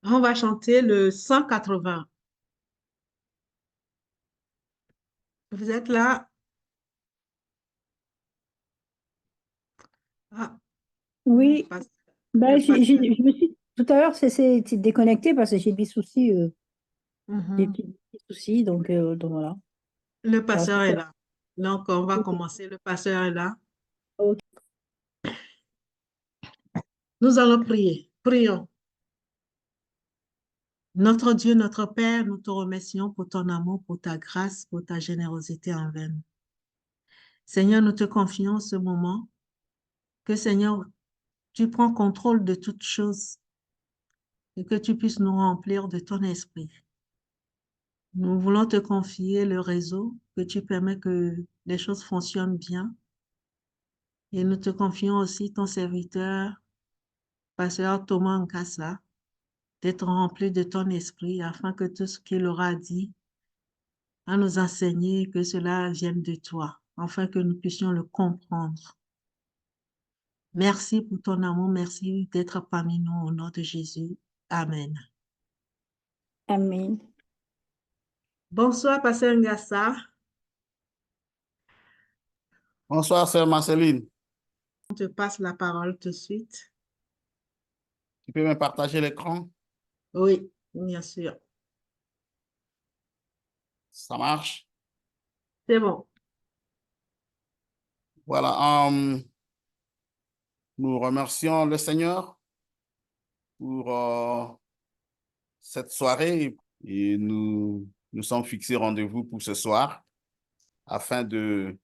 On va chanter le 180. Vous êtes là? Ah, le Oui, pas- ben, le pasteur. je me suis tout à l'heure c'est déconnecté parce que j'ai des soucis, des Mhm. petits soucis, donc voilà. Le Ça reste pasteur est pas- là. Donc, on va commencer. Le pasteur est là. Ok. Nous allons prier. Prions. Notre Dieu, notre Père, nous te remercions pour ton amour, pour ta grâce, pour ta générosité envers nous. Seigneur, nous te confions ce moment que, Seigneur, tu prends contrôle de toutes choses et que tu puisses nous remplir de ton esprit. Nous voulons te confier le réseau, que tu permets que les choses fonctionnent bien. Et nous te confions aussi ton serviteur, pasteur Thomas Nkassa, d'être rempli de ton esprit afin que tout ce qu'il aura dit à nous enseigner, que cela vienne de toi, afin que nous puissions le comprendre. Merci pour ton amour, merci d'être parmi nous au nom de Jésus. Amen. Amen. Bonsoir, pasteur Ngassa. Bonsoir, sœur Marceline. On te passe la parole tout de suite. Tu peux me partager l'écran? Oui, bien sûr. Ça marche? C'est bon. Voilà, nous remercions le Seigneur pour cette soirée et nous sommes fixés rendez-vous pour ce soir afin d'aller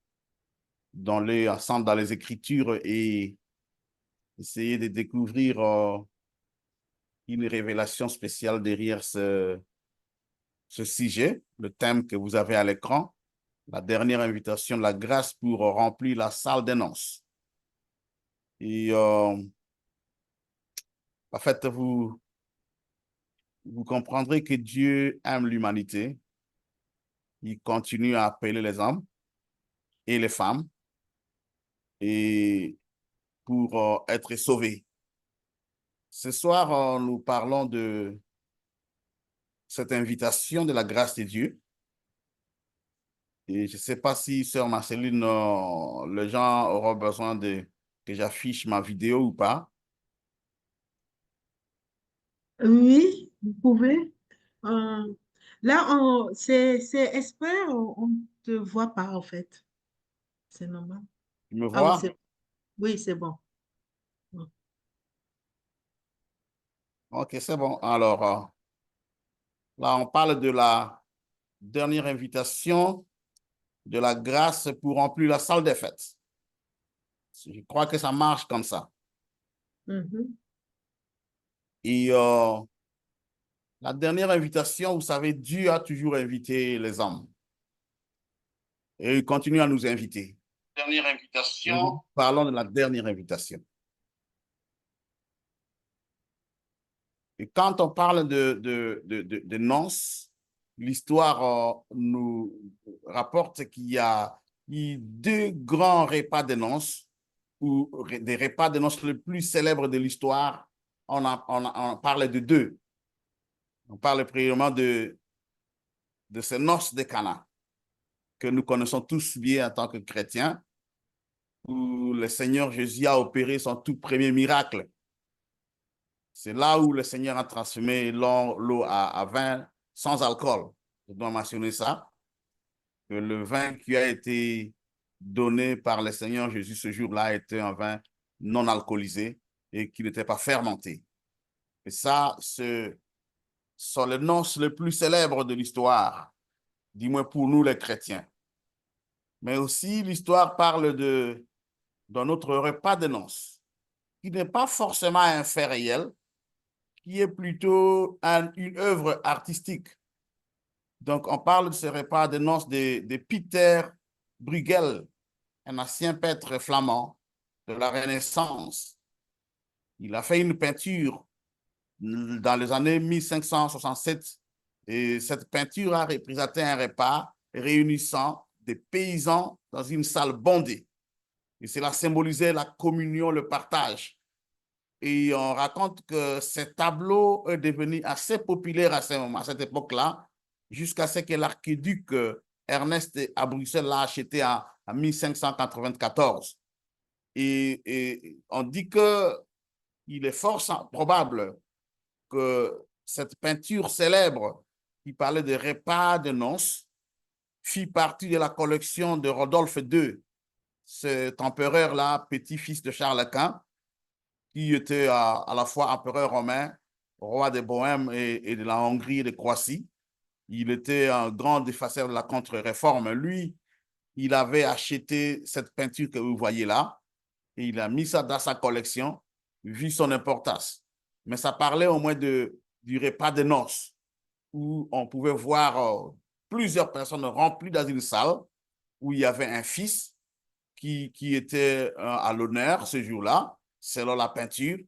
ensemble dans les Écritures et essayer de découvrir une révélation spéciale derrière ce sujet, le thème que vous avez à l'écran, la dernière invitation de la grâce pour remplir la salle des noces. Et en fait, vous comprendrez que Dieu aime l'humanité. Il continue à appeler les hommes et les femmes et pour être sauvés. Ce soir, nous parlons de cette invitation de la grâce de Dieu. Et je ne sais pas si, sœur Marceline, les gens auront besoin que j'affiche ma vidéo ou pas. Oui, vous pouvez. Euh, là, c'est expert, on ne te voit pas en fait. C'est normal. Tu me Ah oui, vois? oui, c'est bon. OK, c'est bon. Alors, là, on parle de la dernière invitation de la grâce pour remplir la salle des fêtes. Je crois que ça marche comme ça. Mhm. Et la dernière invitation, vous savez, Dieu a toujours invité les hommes. Et il continue à nous inviter. Dernière invitation. Nous parlons de la dernière invitation. Et quand on parle de noces, l'histoire nous rapporte qu'il y a eu deux grands repas de noces, ou des repas de noces les plus célèbres de l'histoire. On parle de deux. On parle premièrement de ces noces de Cana, que nous connaissons tous bien en tant que chrétiens, où le Seigneur Jésus a opéré son tout premier miracle. C'est là où le Seigneur a transformé l'eau à vin sans alcool. Je dois mentionner ça, que le vin qui a été donné par le Seigneur Jésus ce jour-là était un vin non alcoolisé et qui n'était pas fermenté. Et ça, ce sont les noces les plus célèbres de l'histoire, du moins pour nous les chrétiens. Mais aussi, l'histoire parle d'un autre repas de noces, qui n'est pas forcément un fait réel, qui est plutôt une œuvre artistique. Donc, on parle de ce repas de noces de Peter Bruegel, un ancien peintre flamand de la Renaissance. Il a fait une peinture dans les années 1567 et cette peinture a représenté un repas réunissant des paysans dans une salle bondée. Et cela symbolisait la communion, le partage. Et on raconte que ce tableau est devenu assez populaire à cette époque-là, jusqu'à ce que l'archiduc Ernest à Bruxelles l'a acheté en 1594. Et on dit qu'il est fort probable que cette peinture célèbre qui parlait de repas de noces fit partie de la collection de Rodolphe II, cet empereur-là, petit-fils de Charles Quint, qui était à la fois empereur romain, roi de Bohême et de la Hongrie et de Croatie. Il était un grand défenseur de la contre-réforme. Lui, il avait acheté cette peinture que vous voyez là, et il a mis ça dans sa collection, vu son importance. Mais ça parlait au moins du repas de noces, où on pouvait voir plusieurs personnes remplies dans une salle, où il y avait un fils qui était à l'honneur ce jour-là, selon la peinture.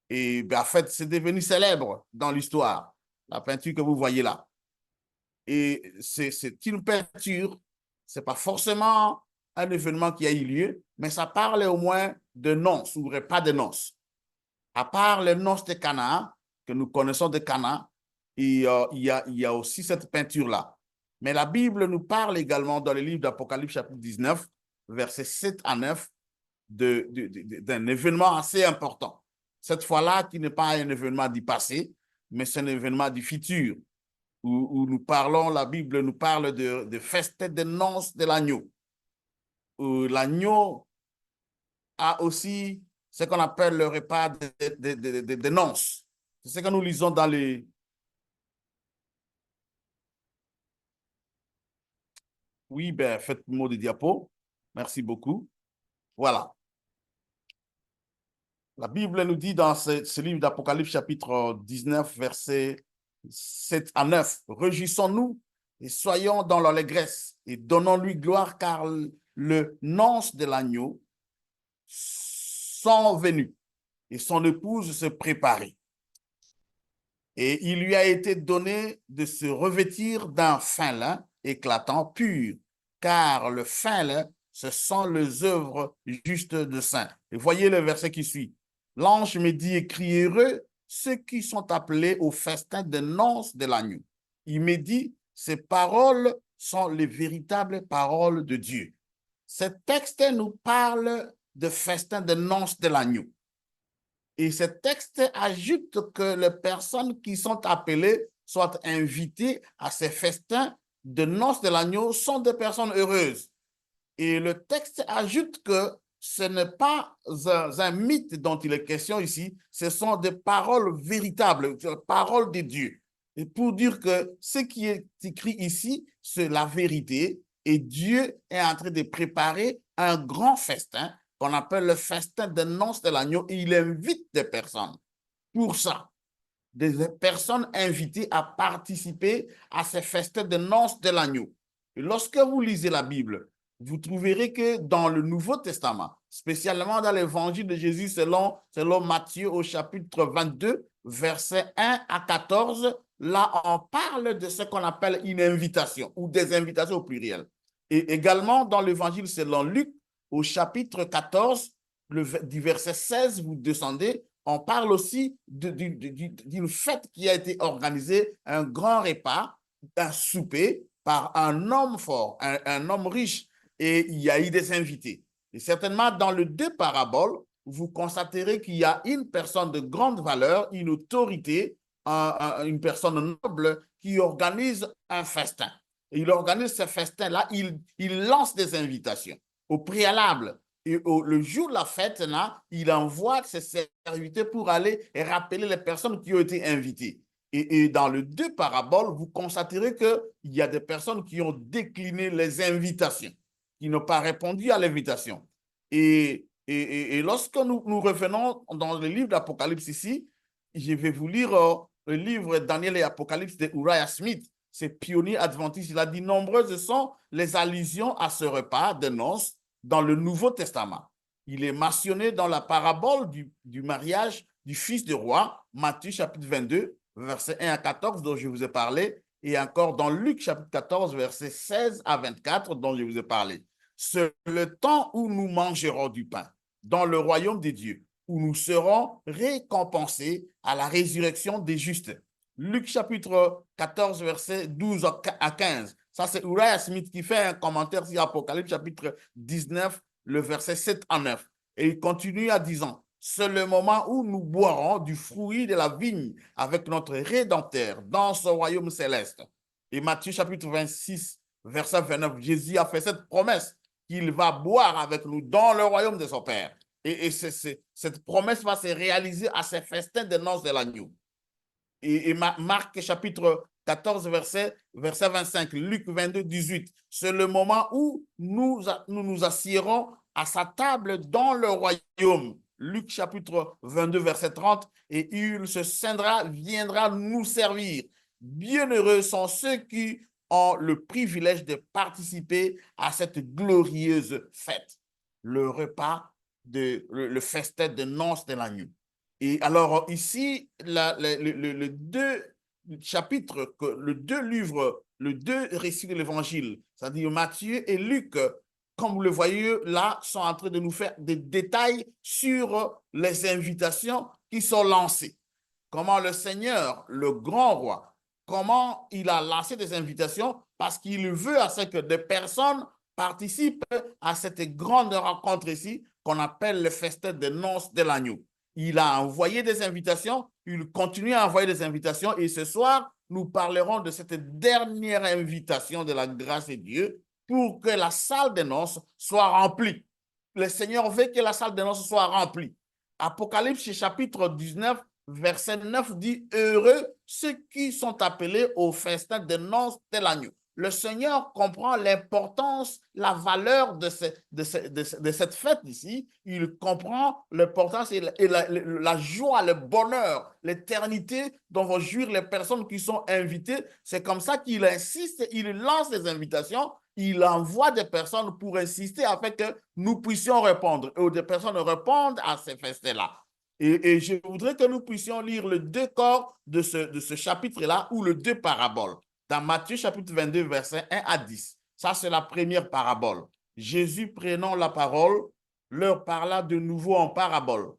Et ben, en fait, c'est devenu célèbre dans l'histoire, la peinture que vous voyez là. Et c'est une peinture, ce n'est pas forcément un événement qui a eu lieu, mais ça parle au moins de noces ou repas de noces. À part les noces de Cana, que nous connaissons de Cana, il y a aussi cette peinture-là. Mais la Bible nous parle également dans le livre d'Apocalypse chapitre 19, versets 7 à 9, d'un événement assez important. Cette fois-là, qui n'est pas un événement du passé, mais c'est un événement du futur, où nous parlons, la Bible nous parle de festin de noces de l'agneau. L'agneau a aussi ce qu'on appelle le repas de noces. C'est ce que nous lisons dans les... Oui, ben, faites-moi des diapos. Merci beaucoup. Voilà. La Bible nous dit dans ce livre d'Apocalypse chapitre 19, versets 7 à 9, « Réjouissons-nous et soyons dans l'allégresse et donnons-lui gloire car le noces de l'agneau sont venus et son épouse se préparait. Et il lui a été donné de se revêtir d'un fin lin éclatant pur, car le fin lin, ce sont les œuvres justes de saints. » Et voyez le verset qui suit. « L'ange me dit, crie heureux ceux qui sont appelés au festin de noces de l'agneau. » Il me dit, ces paroles sont les véritables paroles de Dieu. Ce texte nous parle de festin de noces de l'agneau. Et ce texte ajoute que les personnes qui sont appelées soient invitées à ces festins de noces de l'agneau sont des personnes heureuses. Et le texte ajoute que ce n'est pas un mythe dont il est question ici, ce sont des paroles véritables, des paroles de Dieu. Et pour dire que ce qui est écrit ici, c'est la vérité, et Dieu est en train de préparer un grand festin qu'on appelle le festin de noces de l'agneau, et il invite des personnes pour ça, des personnes invitées à participer à ces festins de noces de l'agneau. Et lorsque vous lisez la Bible, vous trouverez que dans le Nouveau Testament, spécialement dans l'évangile de Jésus selon Matthieu au chapitre 22, versets 1 à 14, là on parle de ce qu'on appelle une invitation ou des invitations au pluriel. Et également dans l'évangile selon Luc au chapitre 14, du verset 16, vous descendez, on parle aussi d'une fête qui a été organisée, un grand repas, un souper par un homme fort, un homme riche, et il y a eu des invités. Et certainement, dans les deux paraboles, vous constaterez qu'il y a une personne de grande valeur, une autorité, une personne noble qui organise un festin. Et il organise ce festin-là, il lance des invitations au préalable. Et le jour de la fête, là, il envoie ses serviteurs pour aller rappeler les personnes qui ont été invitées. Et dans les deux paraboles, vous constaterez qu'il y a des personnes qui ont décliné les invitations, qui n'ont pas répondu à l'invitation. Et lorsque nous revenons dans le livre d'Apocalypse ici, je vais vous lire le livre Daniel et Apocalypse de Uriah Smith, c'est pionnier adventiste. Il a dit « Nombreuses sont les allusions à ce repas de noces dans le Nouveau Testament. » Il est mentionné dans la parabole du mariage du fils du roi, Matthieu chapitre 22, versets 1 à 14, dont je vous ai parlé, et encore dans Luc chapitre 14, versets 16 à 24, dont je vous ai parlé. C'est le temps où nous mangerons du pain dans le royaume des dieux. où nous serons récompensés à la résurrection des justes. Luc chapitre 14, verset 12 à 15. Ça, c'est Uriah Smith qui fait un commentaire sur Apocalypse chapitre 19, le verset 7 à 9. Et il continue en disant, c'est le moment où nous boirons du fruit de la vigne avec notre Rédempteur dans ce royaume céleste. Et Matthieu chapitre 26, verset 29, Jésus a fait cette promesse qu'il va boire avec nous dans le royaume de son Père. Et cette promesse va se réaliser à ces festins de noces de l'agneau. Et Marc chapitre 14, verset 25, Luc 22, 18. C'est le moment où nous nous assiérons à sa table dans le royaume. Luc chapitre 22, verset 30. Et il se scindra, viendra nous servir. Bienheureux sont ceux qui ont le privilège de participer à cette glorieuse fête. Le repas, le festin de noces de l'agneau. Et alors ici, le deux chapitres, le deux livres, le deux récits de l'évangile, c'est-à-dire Matthieu et Luc, comme vous le voyez là, sont en train de nous faire des détails sur les invitations qui sont lancées. Comment le Seigneur, le grand roi, comment il a lancé des invitations parce qu'il veut à ce que des personnes participent à cette grande rencontre ici qu'on appelle le festin des noces de l'agneau. Il a envoyé des invitations, il continue à envoyer des invitations et ce soir, nous parlerons de cette dernière invitation de la grâce de Dieu pour que la salle des noces soit remplie. Le Seigneur veut que la salle des noces soit remplie. Apocalypse chapitre 19, verset 9 dit « Heureux ceux qui sont appelés au festin des noces de l'agneau ». Le Seigneur comprend l'importance, la valeur de cette fête ici. Il comprend l'importance et la joie, le bonheur, l'éternité dont vont jouir les personnes qui sont invitées. C'est comme ça qu'il insiste, il lance des invitations, il envoie des personnes pour insister afin que nous puissions répondre. Et des personnes répondent à ces festins-là. Et je voudrais que nous puissions lire le deux corps de ce chapitre-là ou le deux paraboles. Dans Matthieu chapitre 22, versets 1 à 10. Ça, c'est la première parabole. Jésus, prenant la parole, leur parla de nouveau en parabole.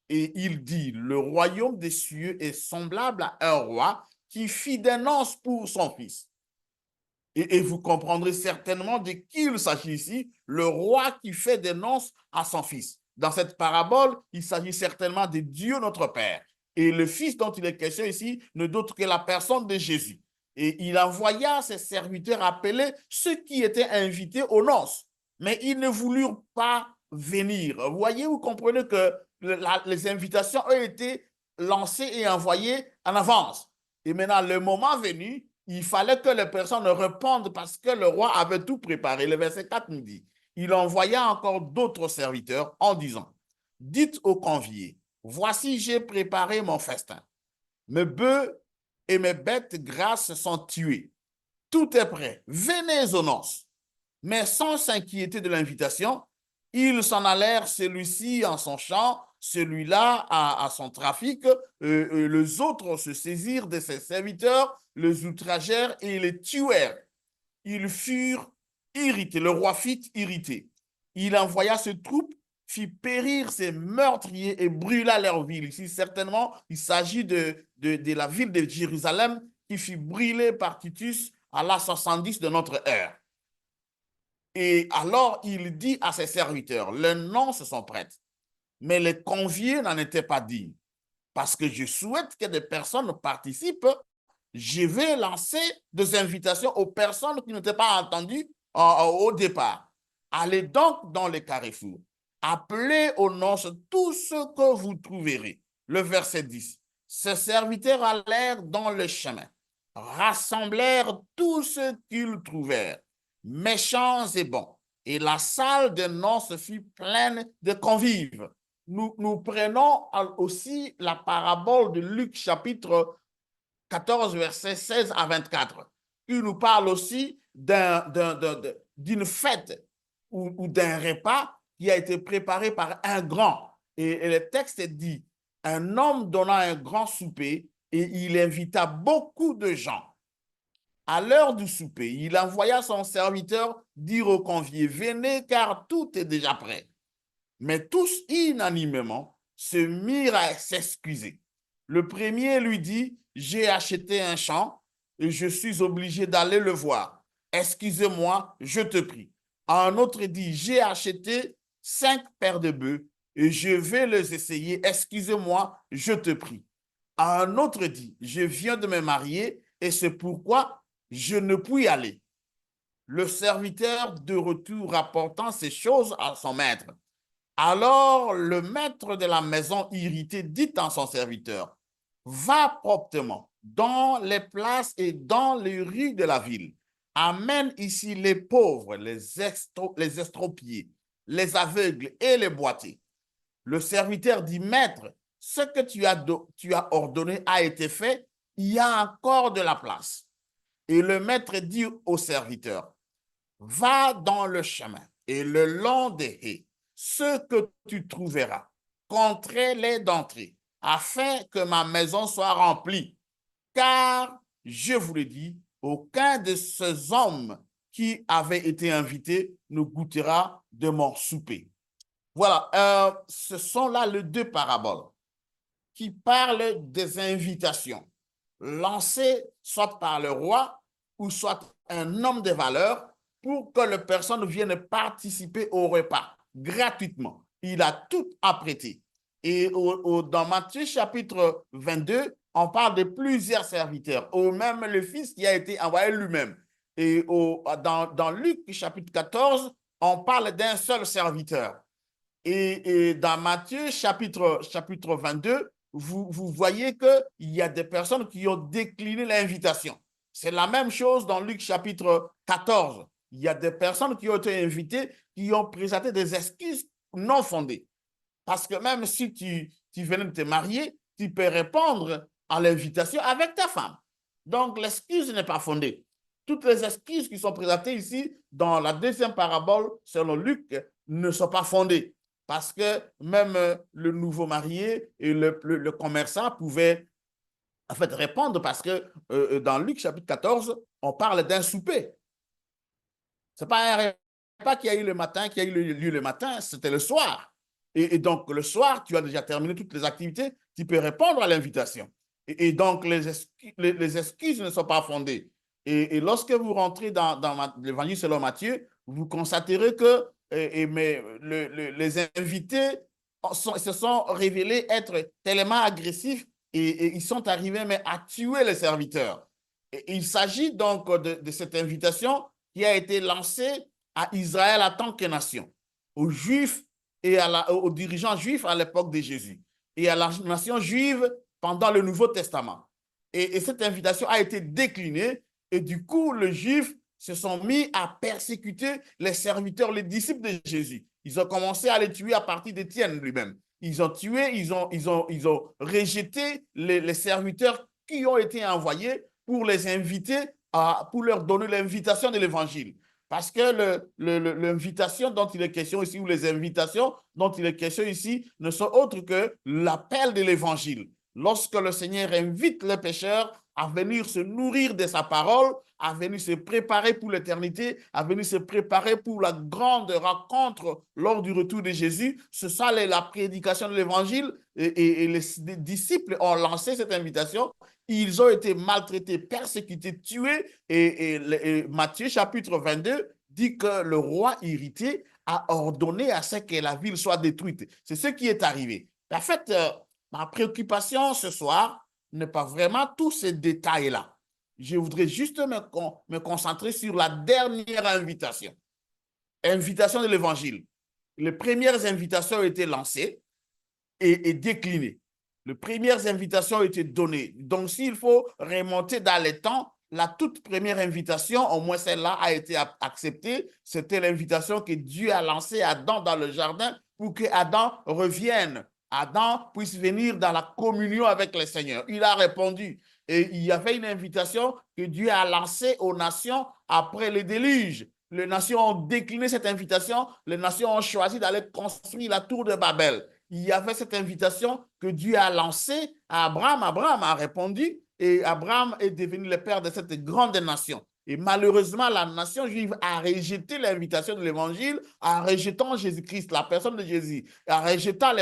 Et il dit, le royaume des cieux est semblable à un roi qui fit des noces pour son fils. Et vous comprendrez certainement de qui il s'agit ici, le roi qui fait des noces à son fils. Dans cette parabole, il s'agit certainement de Dieu notre Père. Et le fils dont il est question ici n'est d'autre que la personne de Jésus. Et il envoya ses serviteurs appeler ceux qui étaient invités aux noces. Mais ils ne voulurent pas venir. Vous voyez, vous comprenez que les invitations ont été lancées et envoyées en avance. Et maintenant, le moment venu, il fallait que les personnes répondent parce que le roi avait tout préparé. Le verset 4 nous dit, il envoya encore d'autres serviteurs en disant, dites aux conviés, voici j'ai préparé mon festin. Mes bœufs et mes bêtes grasses sont tués. Tout est prêt. Venez aux noces. Mais sans s'inquiéter de l'invitation, ils s'en allèrent, celui-ci en son champ, celui-là à son trafic. Les autres se saisirent de ses serviteurs, les outragèrent et les tuèrent. Ils furent irrités. Le roi fut irrité. Il envoya ses troupes, fit périr ses meurtriers et brûla leur ville. Ici, certainement, il s'agit de la ville de Jérusalem qui fut brûlée par Titus à l'an 70 de notre ère. Et alors, il dit à ses serviteurs, les noces sont prêtes, mais les conviés n'en étaient pas dignes. Parce que je souhaite que des personnes participent, je vais lancer des invitations aux personnes qui n'étaient pas entendues au départ. Allez donc dans les carrefours. Appelez aux noces tout ce que vous trouverez. Le verset 10. Ces serviteurs allèrent dans le chemin, rassemblèrent tout ce qu'ils trouvèrent, méchants et bons, et la salle de noces fut pleine de convives. Nous prenons aussi la parabole de Luc chapitre 14, versets 16 à 24. Il nous parle aussi d'une fête ou d'un repas qui a été préparé par un grand. Et le texte dit, un homme donna un grand souper et il invita beaucoup de gens. À l'heure du souper, il envoya son serviteur dire aux conviés, venez car tout est déjà prêt. Mais tous unanimement se mirent à s'excuser. Le premier lui dit, j'ai acheté un champ et je suis obligé d'aller le voir. Excusez-moi, je te prie. Un autre dit, j'ai acheté 5 paires de bœufs et je vais les essayer. Excusez-moi, je te prie. Un autre dit, je viens de me marier et c'est pourquoi je ne puis y aller. Le serviteur de retour rapportant ces choses à son maître. Alors le maître de la maison irrité dit à son serviteur, va promptement dans les places et dans les rues de la ville. Amène ici les pauvres, les estropiés, les aveugles et les boiteux. Le serviteur dit, maître, ce que tu as ordonné a été fait, il y a encore de la place. Et le maître dit au serviteur, va dans le chemin et le long des haies, ce que tu trouveras, contrains-les d'entrer, afin que ma maison soit remplie. Car, je vous le dis, aucun de ces hommes qui avaient été invités ne goûtera de mon souper. Voilà, ce sont là les 2 paraboles qui parlent des invitations lancées soit par le roi ou soit un homme de valeur pour que les personnes viennent participer au repas gratuitement. Il a tout apprêté. Et dans Matthieu chapitre 22, on parle de plusieurs serviteurs, ou même le fils qui a été envoyé lui-même. Et dans Luc chapitre 14, on parle d'un seul serviteur. Et dans Matthieu chapitre 22, vous voyez qu'il y a des personnes qui ont décliné l'invitation. C'est la même chose dans Luc chapitre 14. Il y a des personnes qui ont été invitées, qui ont présenté des excuses non fondées. Parce que même si tu venais de te marier, tu peux répondre à l'invitation avec ta femme. Donc, l'excuse n'est pas fondée. Toutes les excuses qui sont présentées ici dans la 2e parabole, selon Luc, ne sont pas fondées. Parce que même le nouveau marié et le commerçant pouvaient en fait répondre parce que dans Luc chapitre 14, on parle d'un souper. Ce n'est pas un repas qu'il y a eu le matin, qui a eu lieu le matin, c'était le soir. Et donc, le soir, tu as déjà terminé toutes les activités, tu peux répondre à l'invitation. Et donc, les excuses ne sont pas fondées. Et lorsque vous rentrez dans l'évangile selon Matthieu, vous constaterez que les invités se sont révélés être tellement agressifs et ils sont arrivés mais à tuer les serviteurs. Et il s'agit donc de cette invitation qui a été lancée à Israël en tant que nation, aux Juifs et aux dirigeants juifs à l'époque de Jésus et à la nation juive pendant le Nouveau Testament. Et cette invitation a été déclinée et du coup, les Juifs se sont mis à persécuter les serviteurs, les disciples de Jésus. Ils ont commencé à les tuer à partir d'Étienne lui-même. Ils ont tué, ils ont rejeté les serviteurs qui ont été envoyés pour les inviter, pour leur donner l'invitation de l'Évangile. Parce que l'invitation dont il est question ici, ou les invitations dont il est question ici, ne sont autres que l'appel de l'Évangile. Lorsque le Seigneur invite les pécheurs à venir se nourrir de sa parole, à venir se préparer pour l'éternité, à venir se préparer pour la grande rencontre lors du retour de Jésus, c'est ça la prédication de l'Évangile. Et les disciples ont lancé cette invitation. Ils ont été maltraités, persécutés, tués. Et Matthieu chapitre 22 dit que le roi irrité a ordonné à ce que la ville soit détruite. C'est ce qui est arrivé. En fait, ma préoccupation ce soir n'est pas vraiment tous ces détails-là. Je voudrais juste me concentrer sur la dernière invitation. Invitation de l'Évangile. Les premières invitations ont été lancées et déclinées. Les premières invitations ont été données. Donc, s'il faut remonter dans les temps, la toute première invitation, au moins celle-là, a été acceptée. C'était l'invitation que Dieu a lancée à Adam dans le jardin pour que Adam revienne. Adam puisse venir dans la communion avec le Seigneur. Il a répondu. Et il y avait une invitation que Dieu a lancée aux nations après le déluge. Les nations ont décliné cette invitation. Les nations ont choisi d'aller construire la tour de Babel. Il y avait cette invitation que Dieu a lancée à Abraham. Abraham a répondu et Abraham est devenu le père de cette grande nation. Et malheureusement, la nation juive a rejeté l'invitation de l'Évangile en rejetant Jésus-Christ, la personne de Jésus, en rejetant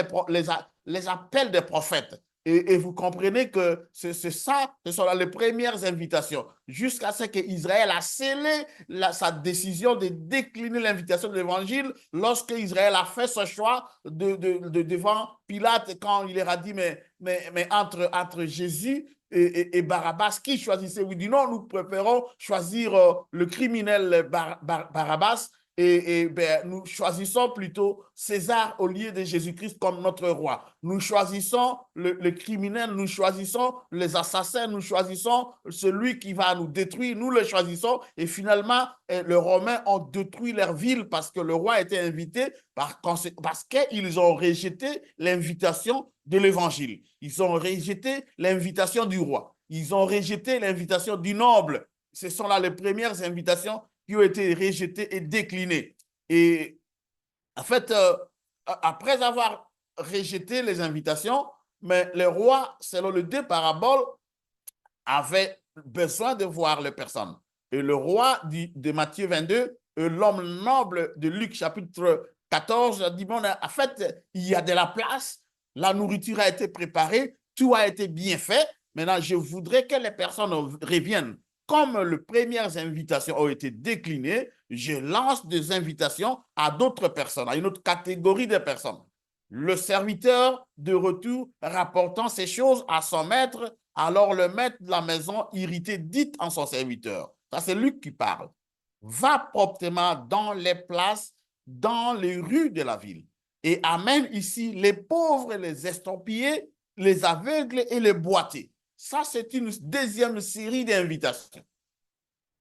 les appels des prophètes. Et vous comprenez que ce sont là les premières invitations, jusqu'à ce qu'Israël a scellé sa décision de décliner l'invitation de l'évangile lorsque Israël a fait ce choix devant Pilate, quand il leur a dit, mais entre Jésus et Barabbas, qui choisissez-vous? Il dit non, nous préférons choisir le criminel Barabbas. Nous choisissons plutôt César au lieu de Jésus-Christ comme notre roi. Nous choisissons le criminel, nous choisissons les assassins, nous choisissons celui qui va nous détruire, nous le choisissons. Et finalement, les Romains ont détruit leur ville parce que le roi était invité, parce qu'ils ont rejeté l'invitation de l'évangile. Ils ont rejeté l'invitation du roi. Ils ont rejeté l'invitation du noble. Ce sont là les premières invitations qui ont été rejetés et déclinés. Et en fait, après avoir rejeté les invitations, mais le roi, selon les deux paraboles, avait besoin de voir les personnes. Et le roi de Matthieu 22, l'homme noble de Luc chapitre 14, dit, bon, en fait, il y a de la place, la nourriture a été préparée, tout a été bien fait. Maintenant, je voudrais que les personnes reviennent. Comme les premières invitations ont été déclinées, je lance des invitations à d'autres personnes, à une autre catégorie de personnes. Le serviteur de retour rapportant ces choses à son maître, alors le maître de la maison irrité dit en son serviteur, ça c'est Luc qui parle, va promptement dans les places, dans les rues de la ville et amène ici les pauvres, les estampillés, les aveugles et les boités. Ça, c'est une deuxième série d'invitations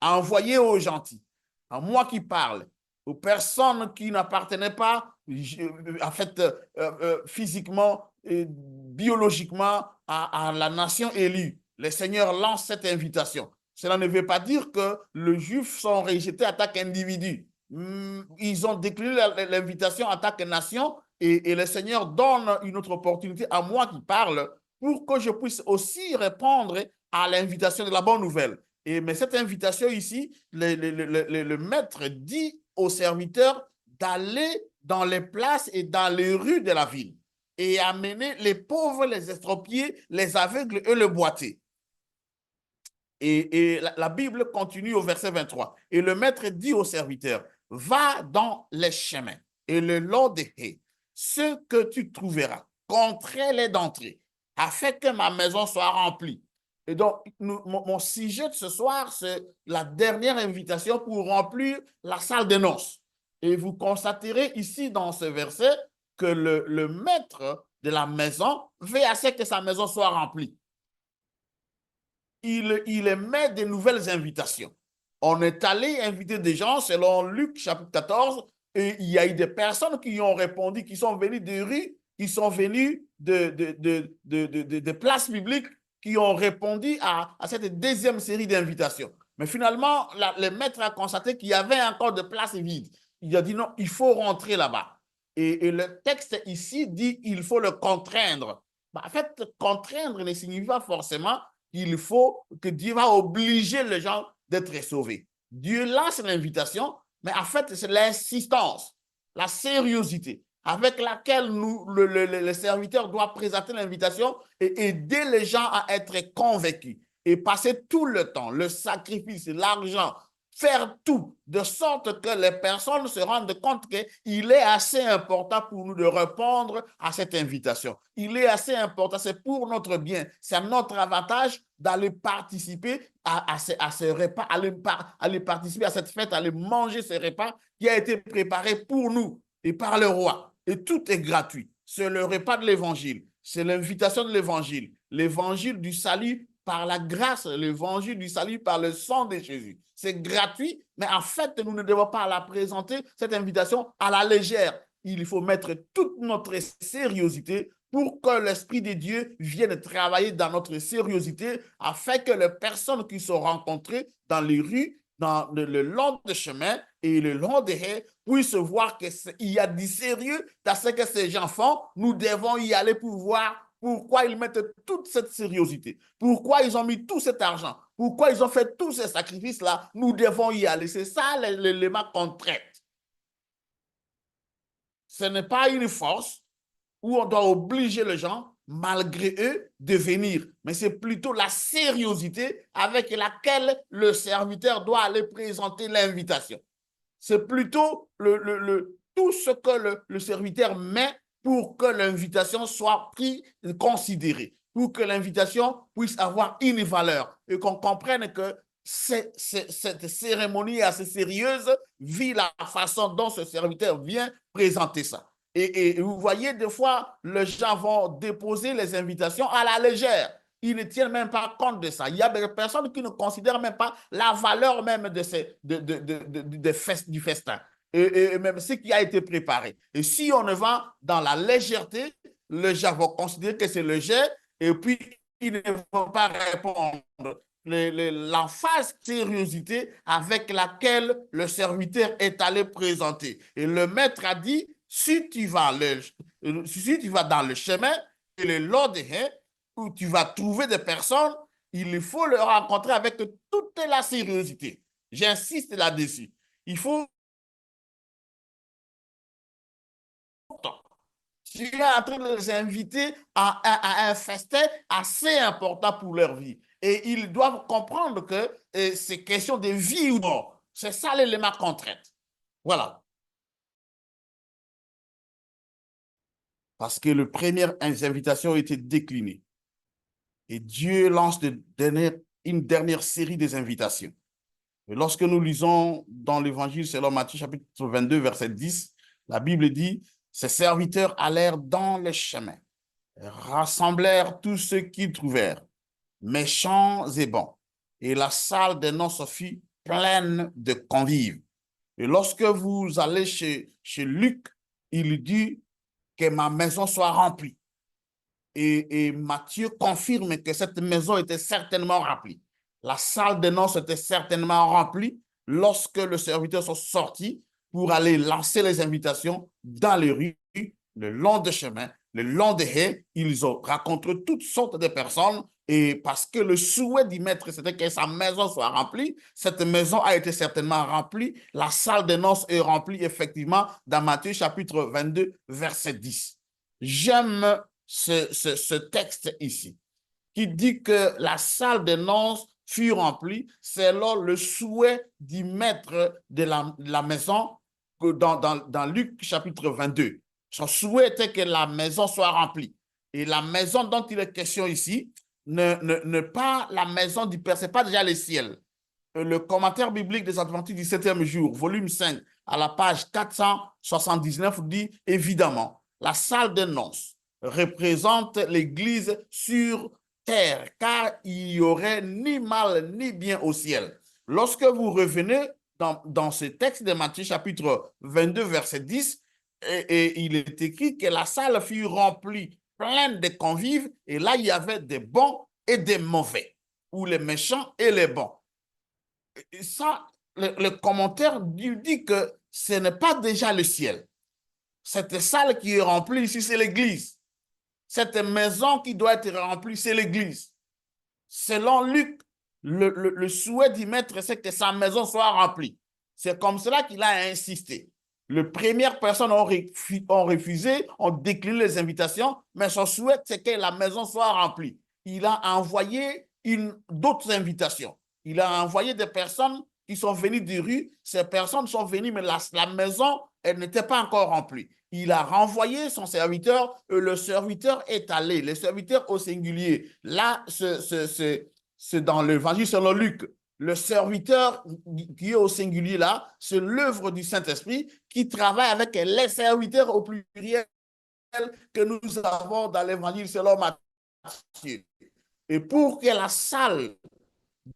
envoyées aux gentils, à moi qui parle, aux personnes qui n'appartenaient pas, en fait, physiquement et biologiquement à la nation élue. Le Seigneur lance cette invitation. Cela ne veut pas dire que les Juifs sont rejetés en tant qu'individus. Ils ont décliné l'invitation en tant que nation et le Seigneur donne une autre opportunité à moi qui parle pour que je puisse aussi répondre à l'invitation de la bonne nouvelle. Mais cette invitation ici, le maître dit aux serviteurs d'aller dans les places et dans les rues de la ville et amener les pauvres, les estropiés, les aveugles et les boités. Et la Bible continue au verset 23. Et le maître dit aux serviteurs, va dans les chemins et le long des haies, ce que tu trouveras, contrains-les d'entrée, afin que ma maison soit remplie. Et donc, mon sujet de ce soir, c'est la dernière invitation pour remplir la salle de noces. Et vous constaterez ici dans ce verset que le maître de la maison veut à ce que sa maison soit remplie. Il émet de nouvelles invitations. On est allé inviter des gens, selon Luc chapitre 14, et il y a eu des personnes qui ont répondu, qui sont venues de rues, qui sont venues de places publiques, qui ont répondu à cette deuxième série d'invitations. Mais finalement, le maître a constaté qu'il y avait encore de places vides. Il a dit non, il faut rentrer là-bas. Et le texte ici dit il faut le contraindre. En fait, contraindre ne signifie pas forcément qu'il faut que Dieu va obliger les gens d'être sauvés. Dieu lance l'invitation, mais en fait, c'est l'insistance, la sérieuxité avec laquelle le serviteur doit présenter l'invitation et aider les gens à être convaincus et passer tout le temps, le sacrifice, l'argent, faire tout de sorte que les personnes se rendent compte qu'il est assez important pour nous de répondre à cette invitation. Il est assez important, c'est pour notre bien, c'est notre avantage d'aller participer à ce repas, aller participer à cette fête, aller manger ce repas qui a été préparé pour nous et par le roi. Et tout est gratuit. C'est le repas de l'évangile, c'est l'invitation de l'évangile, l'évangile du salut par la grâce, l'évangile du salut par le sang de Jésus. C'est gratuit, mais en fait, nous ne devons pas la présenter, cette invitation, à la légère. Il faut mettre toute notre sérieuxité pour que l'Esprit de Dieu vienne travailler dans notre sérieuxité afin que les personnes qui sont rencontrées dans les rues, dans le long des chemins et le long des haies puissent voir qu'il y a du sérieux dans ce que ces gens font. Nous devons y aller pour voir pourquoi ils mettent toute cette sérieuxité, pourquoi ils ont mis tout cet argent, pourquoi ils ont fait tous ces sacrifices-là. Nous devons y aller. C'est ça l'élément qu'on traite. Ce n'est pas une force où on doit obliger les gens, malgré eux, de venir. Mais c'est plutôt la sérieuxité avec laquelle le serviteur doit aller présenter l'invitation. C'est plutôt tout ce que le serviteur met pour que l'invitation soit prise, considérée, pour que l'invitation puisse avoir une valeur et qu'on comprenne que cette cérémonie assez sérieuse vit la façon dont ce serviteur vient présenter ça. Et vous voyez, des fois, les gens vont déposer les invitations à la légère. Ils ne tiennent même pas compte de ça. Il y a des personnes qui ne considèrent même pas la valeur même du festin et même ce qui a été préparé. Et si on ne va dans la légèreté, les gens vont considérer que c'est léger et puis ils ne vont pas répondre. L'emphase sérieuxité avec laquelle le serviteur est allé présenter. Et le maître a dit, si tu vas dans le chemin et le long des haies, où tu vas trouver des personnes, il faut le rencontrer avec toute la sérieuxité. J'insiste là-dessus. Il faut... Tu es en train de les inviter à un festin assez important pour leur vie. Et ils doivent comprendre que c'est question de vie ou mort. C'est ça l'élément contrainte. Voilà. Parce que les premières invitations ont été déclinées. Et Dieu lance une dernière série des invitations. Et lorsque nous lisons dans l'évangile selon Matthieu chapitre 22, verset 10, la Bible dit, ces serviteurs allèrent dans les chemins, rassemblèrent tous ceux qu'ils trouvèrent, méchants et bons, et la salle des noces fut pleine de convives. Et lorsque vous allez chez Luc, il dit que ma maison soit remplie. Et Matthieu confirme que cette maison était certainement remplie. La salle de noces était certainement remplie lorsque les serviteurs sont sortis pour aller lancer les invitations dans les rues, le long des chemins, le long des haies. Ils ont rencontré toutes sortes de personnes et parce que le souhait du maître, c'était que sa maison soit remplie, cette maison a été certainement remplie. La salle de noces est remplie effectivement dans Matthieu chapitre 22, verset 10. J'aime ce texte ici, qui dit que la salle des noces fut remplie selon le souhait du maître de la maison dans Luc chapitre 22. Son souhait était que la maison soit remplie. Et la maison dont il est question ici, ne pas la maison du Père, ce n'est pas déjà le ciel. Le commentaire biblique des Adventistes du 7e jour, volume 5, à la page 479, dit évidemment, la salle des noces représente l'Église sur terre, car il n'y aurait ni mal ni bien au ciel. Lorsque vous revenez dans ce texte de Matthieu chapitre 22, verset 10, et il est écrit que la salle fut remplie, pleine de convives, et là, il y avait des bons et des mauvais, ou les méchants et les bons. Et ça, le commentaire dit que ce n'est pas déjà le ciel. Cette salle qui est remplie ici, c'est l'Église. Cette maison qui doit être remplie, c'est l'Église. Selon Luc, le souhait du maître, c'est que sa maison soit remplie. C'est comme cela qu'il a insisté. Les premières personnes ont refusé, ont décliné les invitations, mais son souhait, c'est que la maison soit remplie. Il a envoyé d'autres invitations. Il a envoyé des personnes qui sont venues des rues. Ces personnes sont venues, mais la maison, elle n'était pas encore remplie. Il a renvoyé son serviteur, et le serviteur est allé, le serviteur au singulier. Là, c'est dans l'évangile selon Luc. Le serviteur qui est au singulier là, c'est l'œuvre du Saint-Esprit qui travaille avec les serviteurs au pluriel que nous avons dans l'évangile selon Matthieu. Et pour que la salle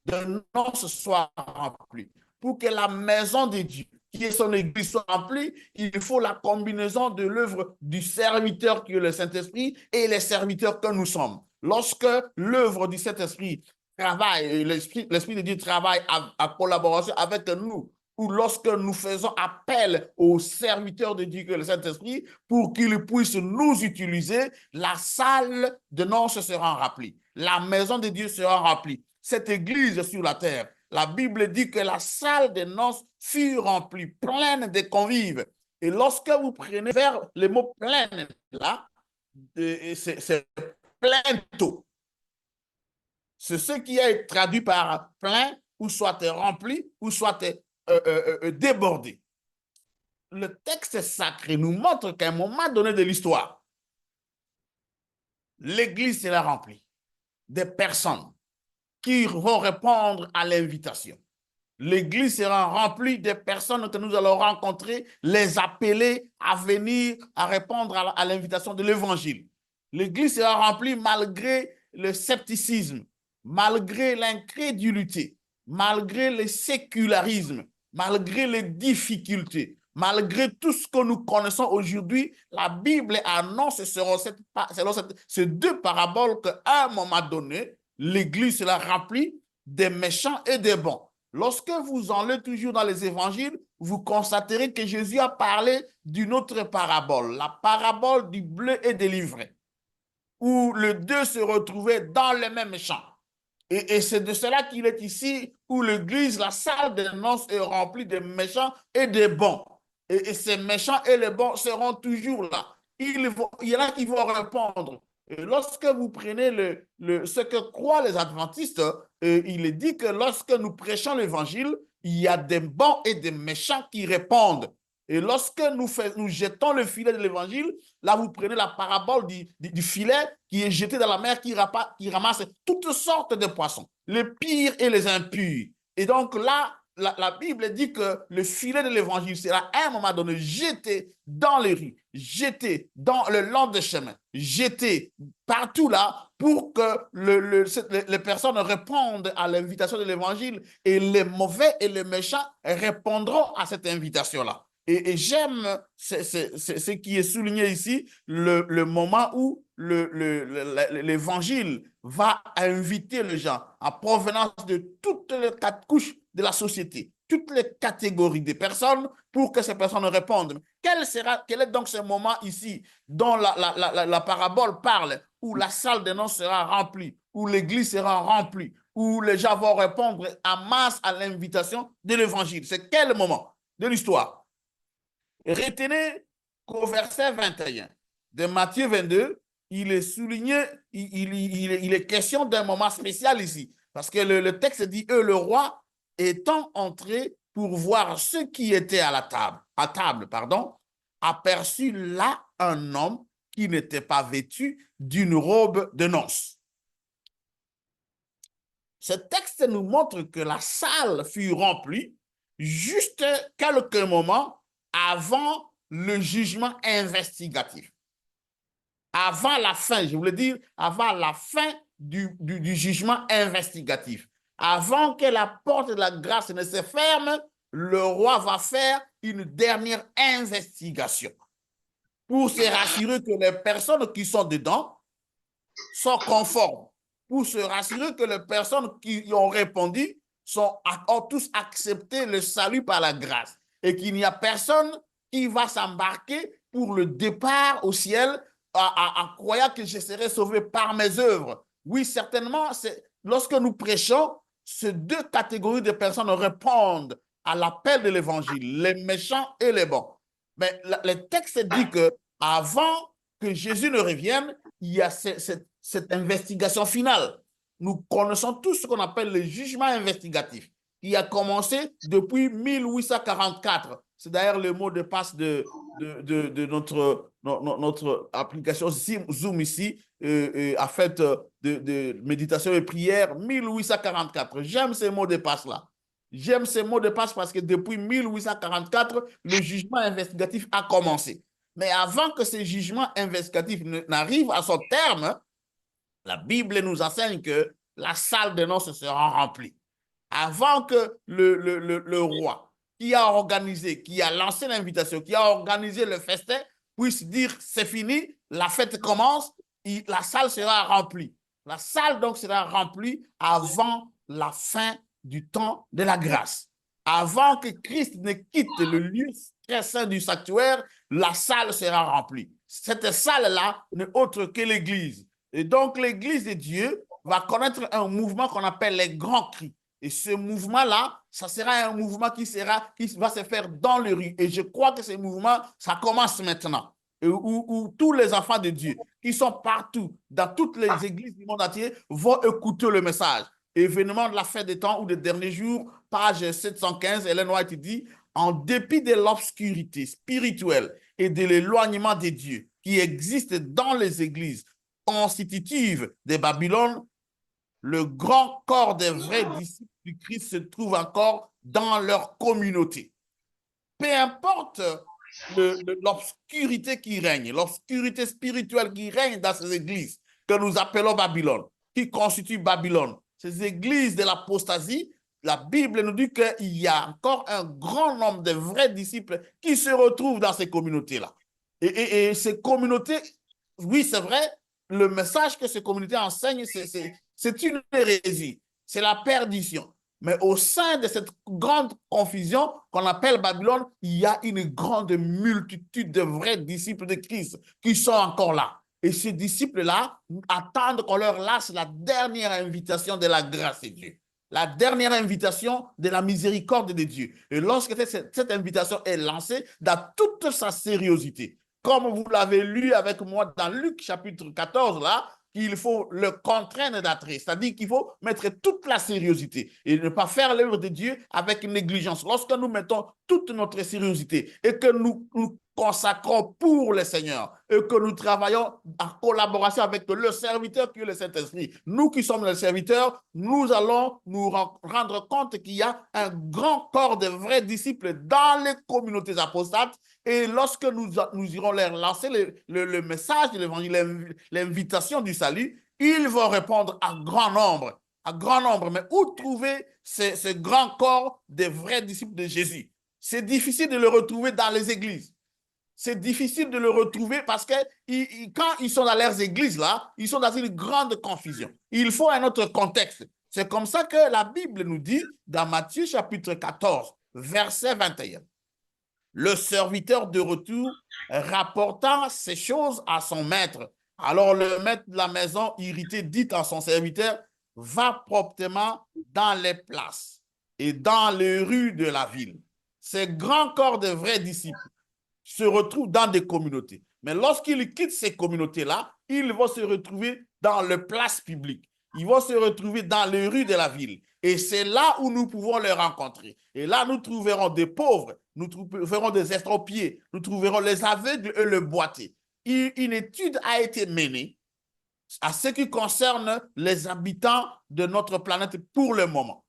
de noces soit remplie, pour que la maison de Dieu, qui est son église, soit remplie, il faut la combinaison de l'œuvre du serviteur qui est le Saint-Esprit et les serviteurs que nous sommes. Lorsque l'œuvre du Saint-Esprit travaille, l'Esprit de Dieu travaille à collaboration avec nous, ou lorsque nous faisons appel au serviteur de Dieu que le Saint-Esprit pour qu'il puisse nous utiliser, la salle de noces sera remplie. La maison de Dieu sera remplie. Cette église sur la terre, la Bible dit que la salle des noces fut remplie, pleine de convives. Et lorsque vous prenez vers le mot pleine là, c'est plein. C'est ce qui est traduit par plein, ou soit rempli, ou soit débordé. Le texte sacré nous montre qu'à un moment donné de l'histoire, l'Église sera remplie des personnes qui vont répondre à l'invitation. L'Église sera remplie des personnes que nous allons rencontrer, les appeler à venir, à répondre à l'invitation de l'Évangile. L'Église sera remplie malgré le scepticisme, malgré l'incrédulité, malgré le sécularisme, malgré les difficultés, malgré tout ce que nous connaissons aujourd'hui. La Bible annonce selon ces deux paraboles qu'à un moment donné, l'Église sera remplie des méchants et des bons. Lorsque vous en lisez toujours dans les évangiles, vous constaterez que Jésus a parlé d'une autre parabole, la parabole du blé et des livrets, où les deux se retrouvaient dans le même champ. Et c'est de cela qu'il est ici, où l'église, la salle des noces est remplie de méchants et de bons. Et ces méchants et les bons seront toujours là. Il y en a qui vont répondre. Et lorsque vous prenez ce que croient les adventistes, il est dit que lorsque nous prêchons l'évangile, il y a des bons et des méchants qui répondent. Et lorsque nous jetons le filet de l'évangile, là vous prenez la parabole du filet qui est jeté dans la mer, qui ramasse toutes sortes de poissons, les pires et les impurs. Et donc là, la Bible dit que le filet de l'évangile sera à un moment donné jeté dans les rues, jeté dans le long des chemins, jeté partout là pour que les personnes répondent à l'invitation de l'évangile, et les mauvais et les méchants répondront à cette invitation-là. Et j'aime ce qui est souligné ici, le moment où l'évangile va inviter les gens en provenance de toutes les quatre couches de la société, toutes les catégories de personnes, pour que ces personnes répondent. Quel est donc ce moment ici dont la parabole parle, où la salle des noces sera remplie, où l'église sera remplie, où les gens vont répondre en masse à l'invitation de l'évangile? C'est quel moment de l'histoire? Retenez qu'au verset 21 de Matthieu 22, il est souligné, il est question d'un moment spécial ici. Parce que le texte dit, le roi étant entré pour voir ceux qui étaient à table, aperçut là un homme qui n'était pas vêtu d'une robe de noces. Ce texte nous montre que la salle fut remplie juste quelques moments avant le jugement investigatif. Avant la fin, je voulais dire, avant la fin du jugement investigatif. Avant que la porte de la grâce ne se ferme, le roi va faire une dernière investigation pour se rassurer que les personnes qui sont dedans sont conformes, pour se rassurer que les personnes qui y ont répondu ont tous accepté le salut par la grâce, et qu'il n'y a personne qui va s'embarquer pour le départ au ciel en croyant que je serai sauvé par mes œuvres. Oui, certainement, lorsque nous prêchons, ces deux catégories de personnes répondent à l'appel de l'évangile, les méchants et les bons. Mais le texte dit que avant que Jésus ne revienne, il y a cette investigation finale. Nous connaissons tous ce qu'on appelle le jugement investigatif, qui a commencé depuis 1844. C'est d'ailleurs le mot de passe de notre application Zoom ici, a fait de méditation et prière, 1844. J'aime ces mots de passe-là. J'aime ces mots de passe parce que depuis 1844, le jugement investigatif a commencé. Mais avant que ce jugement investigatif n'arrive à son terme, la Bible nous enseigne que la salle de noces sera remplie. Avant que le roi qui a organisé, qui a lancé l'invitation, qui a organisé le festin, puisse dire c'est fini, la fête commence, la salle sera remplie. La salle donc sera remplie avant la fin du temps de la grâce. Avant que Christ ne quitte le lieu très saint du sanctuaire, la salle sera remplie. Cette salle-là n'est autre que l'Église. Et donc l'Église de Dieu va connaître un mouvement qu'on appelle les grands cris. Et ce mouvement-là, ça sera un mouvement qui va se faire dans les rues. Et je crois que ce mouvement, ça commence maintenant. où tous les enfants de Dieu qui sont partout, dans toutes les églises du monde entier, vont écouter le message. Événement de la fin des temps ou des derniers jours, page 715, Ellen White dit, en dépit de l'obscurité spirituelle et de l'éloignement des dieux qui existent dans les églises constitutives de Babylone, le grand corps des vrais disciples du Christ se trouve encore dans leur communauté. Peu importe l'obscurité qui règne, l'obscurité spirituelle qui règne dans ces églises que nous appelons Babylone, qui constituent Babylone, ces églises de l'apostasie, la Bible nous dit qu'il y a encore un grand nombre de vrais disciples qui se retrouvent dans ces communautés-là. Et ces communautés, oui, c'est vrai, le message que ces communautés enseignent, c'est une hérésie, c'est la perdition. Mais au sein de cette grande confusion qu'on appelle Babylone, il y a une grande multitude de vrais disciples de Christ qui sont encore là. Et ces disciples-là attendent qu'on leur lâche la dernière invitation de la grâce de Dieu, la dernière invitation de la miséricorde de Dieu. Et lorsque cette invitation est lancée dans toute sa sérieuxité, comme vous l'avez lu avec moi dans Luc chapitre 14, là, qu'il faut le contraindre d'attrer, c'est-à-dire qu'il faut mettre toute la sérieuxité et ne pas faire l'œuvre de Dieu avec négligence. Lorsque nous mettons toute notre sérieuxité et que nous consacrons pour le Seigneur et que nous travaillons en collaboration avec le serviteur qui est le Saint-Esprit, nous qui sommes les serviteurs, nous allons nous rendre compte qu'il y a un grand corps de vrais disciples dans les communautés apostates. Et lorsque nous irons leur lancer le message de l'évangile, l'invitation du salut, ils vont répondre à grand nombre. À grand nombre. Mais où trouver ce grand corps des vrais disciples de Jésus? C'est difficile de le retrouver dans les églises. C'est difficile de le retrouver parce que quand ils sont dans leurs églises, là, ils sont dans une grande confusion. Il faut un autre contexte. C'est comme ça que la Bible nous dit dans Matthieu chapitre 14, verset 21. Le serviteur de retour rapportant ces choses à son maître. Alors le maître de la maison, irrité, dit à son serviteur, va promptement dans les places et dans les rues de la ville. Ces grands corps de vrais disciples se retrouvent dans des communautés. Mais lorsqu'ils quittent ces communautés-là, ils vont se retrouver dans les places publiques. Ils vont se retrouver dans les rues de la ville. Et c'est là où nous pouvons les rencontrer. Et là, nous trouverons des pauvres, nous trouverons des estropiés, nous trouverons les aveugles et les boiteux. Une étude a été menée à ce qui concerne les habitants de notre planète pour le moment.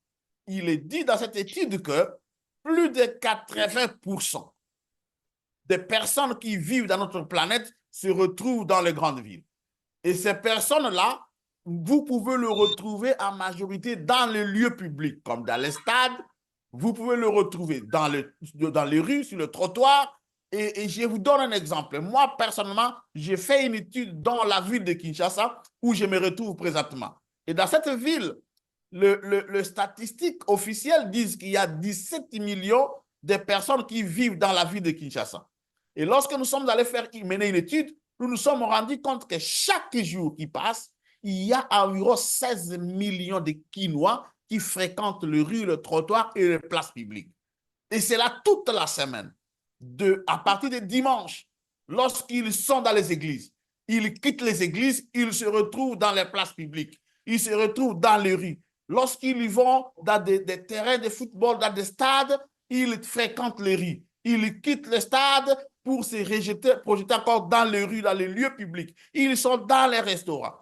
Il est dit dans cette étude que plus de 80% des personnes qui vivent dans notre planète se retrouvent dans les grandes villes. Et ces personnes-là, vous pouvez le retrouver en majorité dans les lieux publics, comme dans les stades. Vous pouvez le retrouver dans les rues, sur le trottoir. Et je vous donne un exemple. Moi, personnellement, j'ai fait une étude dans la ville de Kinshasa où je me retrouve présentement. Et dans cette ville, les statistiques officielles disent qu'il y a 17 millions de personnes qui vivent dans la ville de Kinshasa. Et lorsque nous sommes allés mener une étude, nous nous sommes rendus compte que chaque jour qui passe, il y a environ 16 millions de Kinois qui fréquentent les rues, le trottoir et les places publiques. Et c'est là toute la semaine, à partir de dimanche, lorsqu'ils sont dans les églises. Ils quittent les églises, ils se retrouvent dans les places publiques, ils se retrouvent dans les rues. Lorsqu'ils vont dans des terrains de football, dans des stades, ils fréquentent les rues. Ils quittent le stade pour se projeter encore dans les rues, dans les lieux publics. Ils sont dans les restaurants.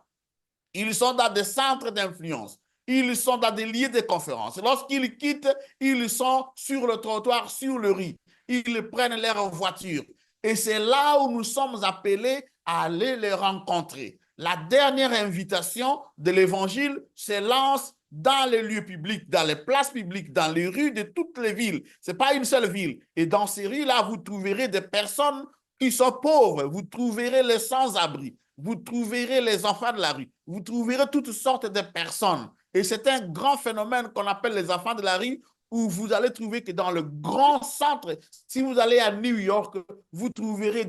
Ils sont dans des centres d'influence. Ils sont dans des lieux de conférence. Lorsqu'ils quittent, ils sont sur le trottoir, sur le riz. Ils prennent leur voiture. Et c'est là où nous sommes appelés à aller les rencontrer. La dernière invitation de l'Évangile se lance dans les lieux publics, dans les places publiques, dans les rues de toutes les villes. Ce n'est pas une seule ville. Et dans ces rues-là, vous trouverez des personnes qui sont pauvres. Vous trouverez les sans-abri. Vous trouverez les enfants de la rue. Vous trouverez toutes sortes de personnes. Et c'est un grand phénomène qu'on appelle les enfants de la rue, où vous allez trouver que dans le grand centre, si vous allez à New York, vous trouverez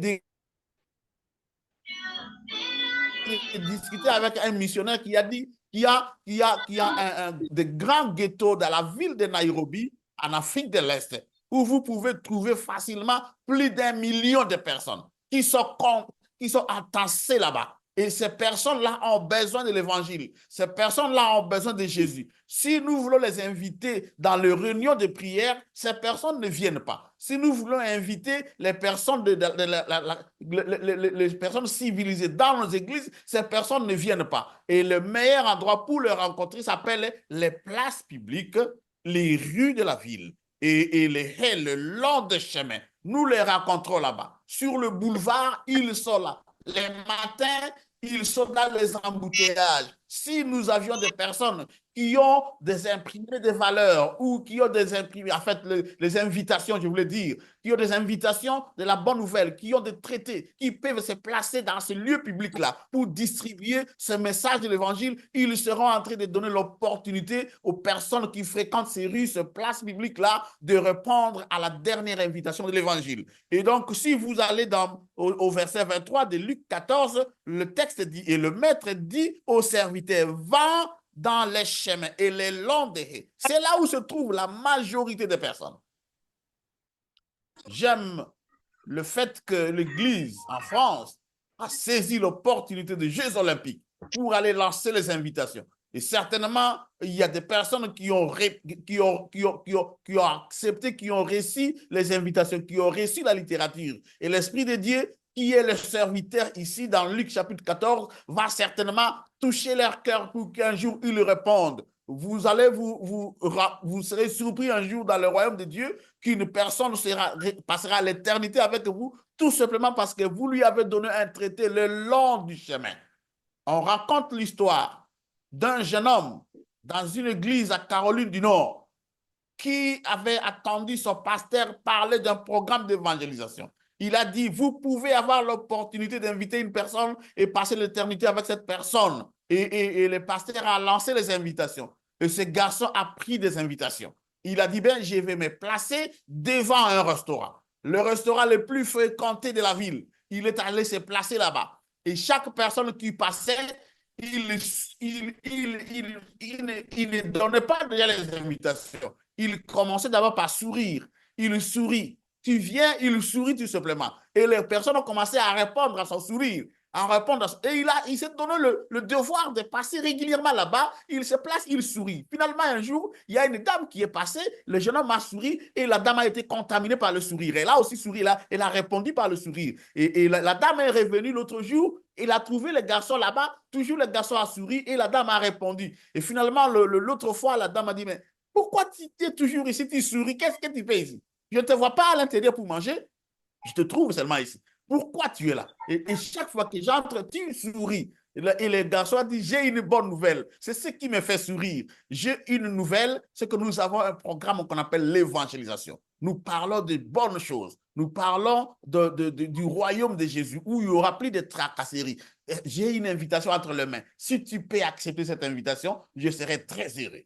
discuter avec un missionnaire qui a dit qu'il y a des grands ghettos dans la ville de Nairobi, en Afrique de l'Est, où vous pouvez trouver facilement plus d'1 million de personnes. qui sont entassées là-bas. Et ces personnes-là ont besoin de l'évangile. Ces personnes-là ont besoin de Jésus. Si nous voulons les inviter dans les réunions de prière, ces personnes ne viennent pas. Si nous voulons inviter les personnes, les personnes civilisées dans nos églises, ces personnes ne viennent pas. Et le meilleur endroit pour les rencontrer s'appelle les places publiques, les rues de la ville et les haies le long des chemins. Nous les rencontrons là-bas. Sur le boulevard, ils sont là. Les matins, ils sont dans les embouteillages. Si nous avions des personnes qui ont des imprimés de valeurs ou qui ont des imprimés, en fait, les invitations, je voulais dire, qui ont des invitations de la bonne nouvelle, qui ont des traités, qui peuvent se placer dans ce lieu public-là pour distribuer ce message de l'évangile, ils seront en train de donner l'opportunité aux personnes qui fréquentent ces rues, ces places publiques-là, de répondre à la dernière invitation de l'évangile. Et donc, si vous allez au verset 23 de Luc 14, le texte dit, et le maître dit aux serviteurs, va dans les chemins et les longs des haies. C'est là où se trouve la majorité des personnes. J'aime le fait que l'Église en France a saisi l'opportunité des Jeux olympiques pour aller lancer les invitations. Et certainement, il y a des personnes qui ont accepté, qui ont reçu les invitations, qui ont reçu la littérature. Et l'Esprit de Dieu, qui est le serviteur ici dans Luc chapitre 14, va certainement toucher leur cœur pour qu'un jour ils répondent. Vous serez surpris un jour dans le royaume de Dieu qu'une personne passera l'éternité avec vous, tout simplement parce que vous lui avez donné un traité le long du chemin. On raconte l'histoire d'un jeune homme dans une église à Caroline du Nord qui avait attendu son pasteur parler d'un programme d'évangélisation. Il a dit, vous pouvez avoir l'opportunité d'inviter une personne et passer l'éternité avec cette personne. Et le pasteur a lancé les invitations. Et ce garçon a pris des invitations. Il a dit, ben, je vais me placer devant un restaurant. Le restaurant le plus fréquenté de la ville. Il est allé se placer là-bas. Et chaque personne qui passait, il ne donnait pas déjà les invitations. Il commençait d'abord par sourire. Il sourit. Tu viens, il sourit tout simplement. Et les personnes ont commencé à répondre à son sourire. Et il s'est donné le devoir de passer régulièrement là-bas. Il se place, il sourit. Finalement, un jour, il y a une dame qui est passée. Le jeune homme a souri et la dame a été contaminée par le sourire. Elle a aussi souri là. Elle a répondu par le sourire. Et la dame est revenue l'autre jour. Il a trouvé le garçon là-bas. Toujours le garçon a souri et la dame a répondu. Et finalement, l'autre fois, la dame a dit, mais pourquoi tu es toujours ici, tu souris? Qu'est-ce que tu fais ici? Je ne te vois pas à l'intérieur pour manger. Je te trouve seulement ici. Pourquoi tu es là? Et chaque fois que j'entre, tu souris. Et le garçon a dit, j'ai une bonne nouvelle. C'est ce qui me fait sourire. J'ai une nouvelle, c'est que nous avons un programme qu'on appelle l'évangélisation. Nous parlons de bonnes choses. Nous parlons du royaume de Jésus où il n'y aura plus de tracasseries. J'ai une invitation entre les mains. Si tu peux accepter cette invitation, je serai très heureux.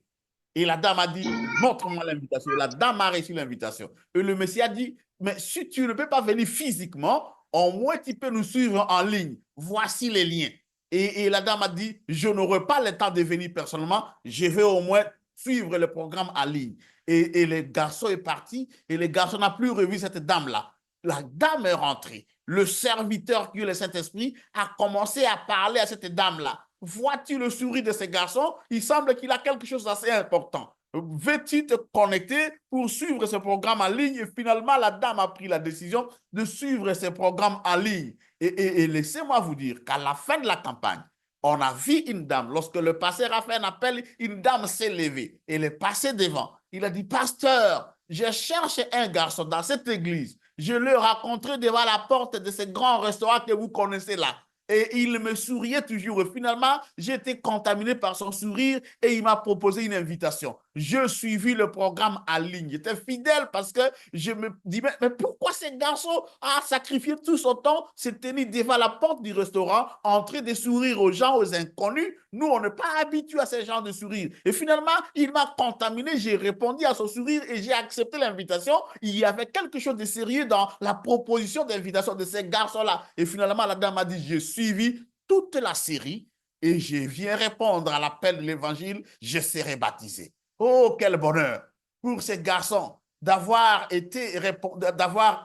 Et la dame a dit, montre-moi l'invitation. La dame a reçu l'invitation. Et le Messie a dit, mais si tu ne peux pas venir physiquement, au moins tu peux nous suivre en ligne. Voici les liens. Et la dame a dit, je n'aurai pas le temps de venir personnellement, je vais au moins suivre le programme en ligne. Et le garçon est parti et le garçon n'a plus revu cette dame-là. La dame est rentrée. Le serviteur qui est le Saint-Esprit a commencé à parler à cette dame-là. Vois-tu le sourire de ce garçon? Il semble qu'il a quelque chose d'assez important. Veux-tu te connecter pour suivre ce programme en ligne? Et finalement, la dame a pris la décision de suivre ce programme en ligne. Et laissez-moi vous dire qu'à la fin de la campagne, on a vu une dame. Lorsque le pasteur a fait un appel, une dame s'est levée. Elle est passée devant. Il a dit, pasteur, je cherche un garçon dans cette église. Je l'ai rencontré devant la porte de ce grand restaurant que vous connaissez là. Et il me souriait toujours. Et finalement, j'ai été contaminé par son sourire et il m'a proposé une invitation. Je suivis le programme en ligne. J'étais fidèle parce que je me dis, mais pourquoi ce garçon a sacrifié tout son temps, s'est tenu devant la porte du restaurant, en train de sourire aux gens, aux inconnus? Nous, on n'est pas habitués à ce genre de sourire. Et finalement, il m'a contaminé. J'ai répondu à son sourire et j'ai accepté l'invitation. Il y avait quelque chose de sérieux dans la proposition d'invitation de ces garçons-là. Et finalement, la dame a dit, je suivi toute la série et je viens répondre à l'appel de l'évangile, je serai baptisé. Oh, quel bonheur pour ces garçons d'avoir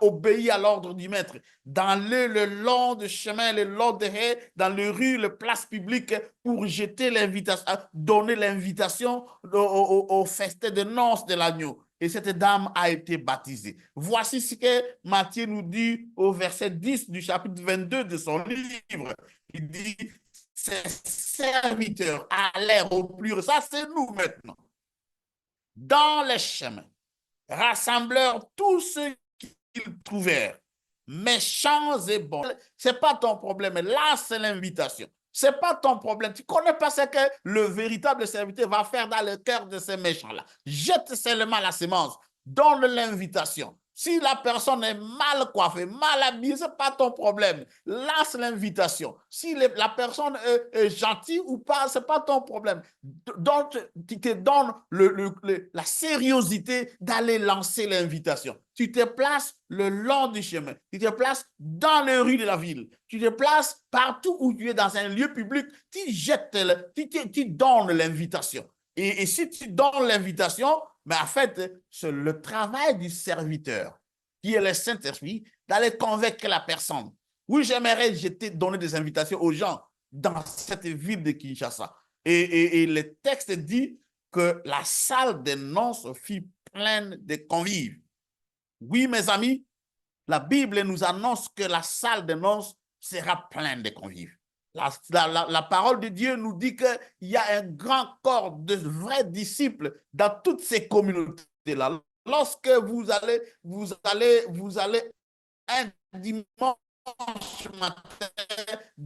obéi à l'ordre du maître, d'aller le long du chemin, le long des haies, dans les rues, les places publiques pour jeter l'invitation, donner l'invitation au festin de noces de l'agneau. Et cette dame a été baptisée. Voici ce que Matthieu nous dit au verset 10 du chapitre 22 de son livre. Il dit, ses serviteurs allèrent au plus, ça c'est nous maintenant, dans les chemins, rassemblèrent tous ceux qu'ils trouvèrent, méchants et bons. Ce n'est pas ton problème. Là, c'est l'invitation. Ce n'est pas ton problème. Tu ne connais pas ce que le véritable serviteur va faire dans le cœur de ces méchants-là. Jette seulement la semence. Donne l'invitation. Si la personne est mal coiffée, mal habillée, ce n'est pas ton problème. Lâche l'invitation. Si la personne est gentille ou pas, ce n'est pas ton problème. Donc, tu te donnes la sérieuxité d'aller lancer l'invitation. Tu te places le long du chemin. Tu te places dans les rues de la ville. Tu te places partout où tu es dans un lieu public. Tu jettes, tu donnes l'invitation. Et si tu donnes l'invitation, mais en fait, c'est le travail du serviteur, qui est le Saint-Esprit, d'aller convaincre la personne. Oui, j'aimerais donner des invitations aux gens dans cette ville de Kinshasa. Et le texte dit que la salle des noces fut pleine de convives. Oui, mes amis, la Bible nous annonce que la salle des noces sera pleine de convives. La parole de Dieu nous dit qu'il y a un grand corps de vrais disciples dans toutes ces communautés-là. Lorsque vous allez un dimanche matin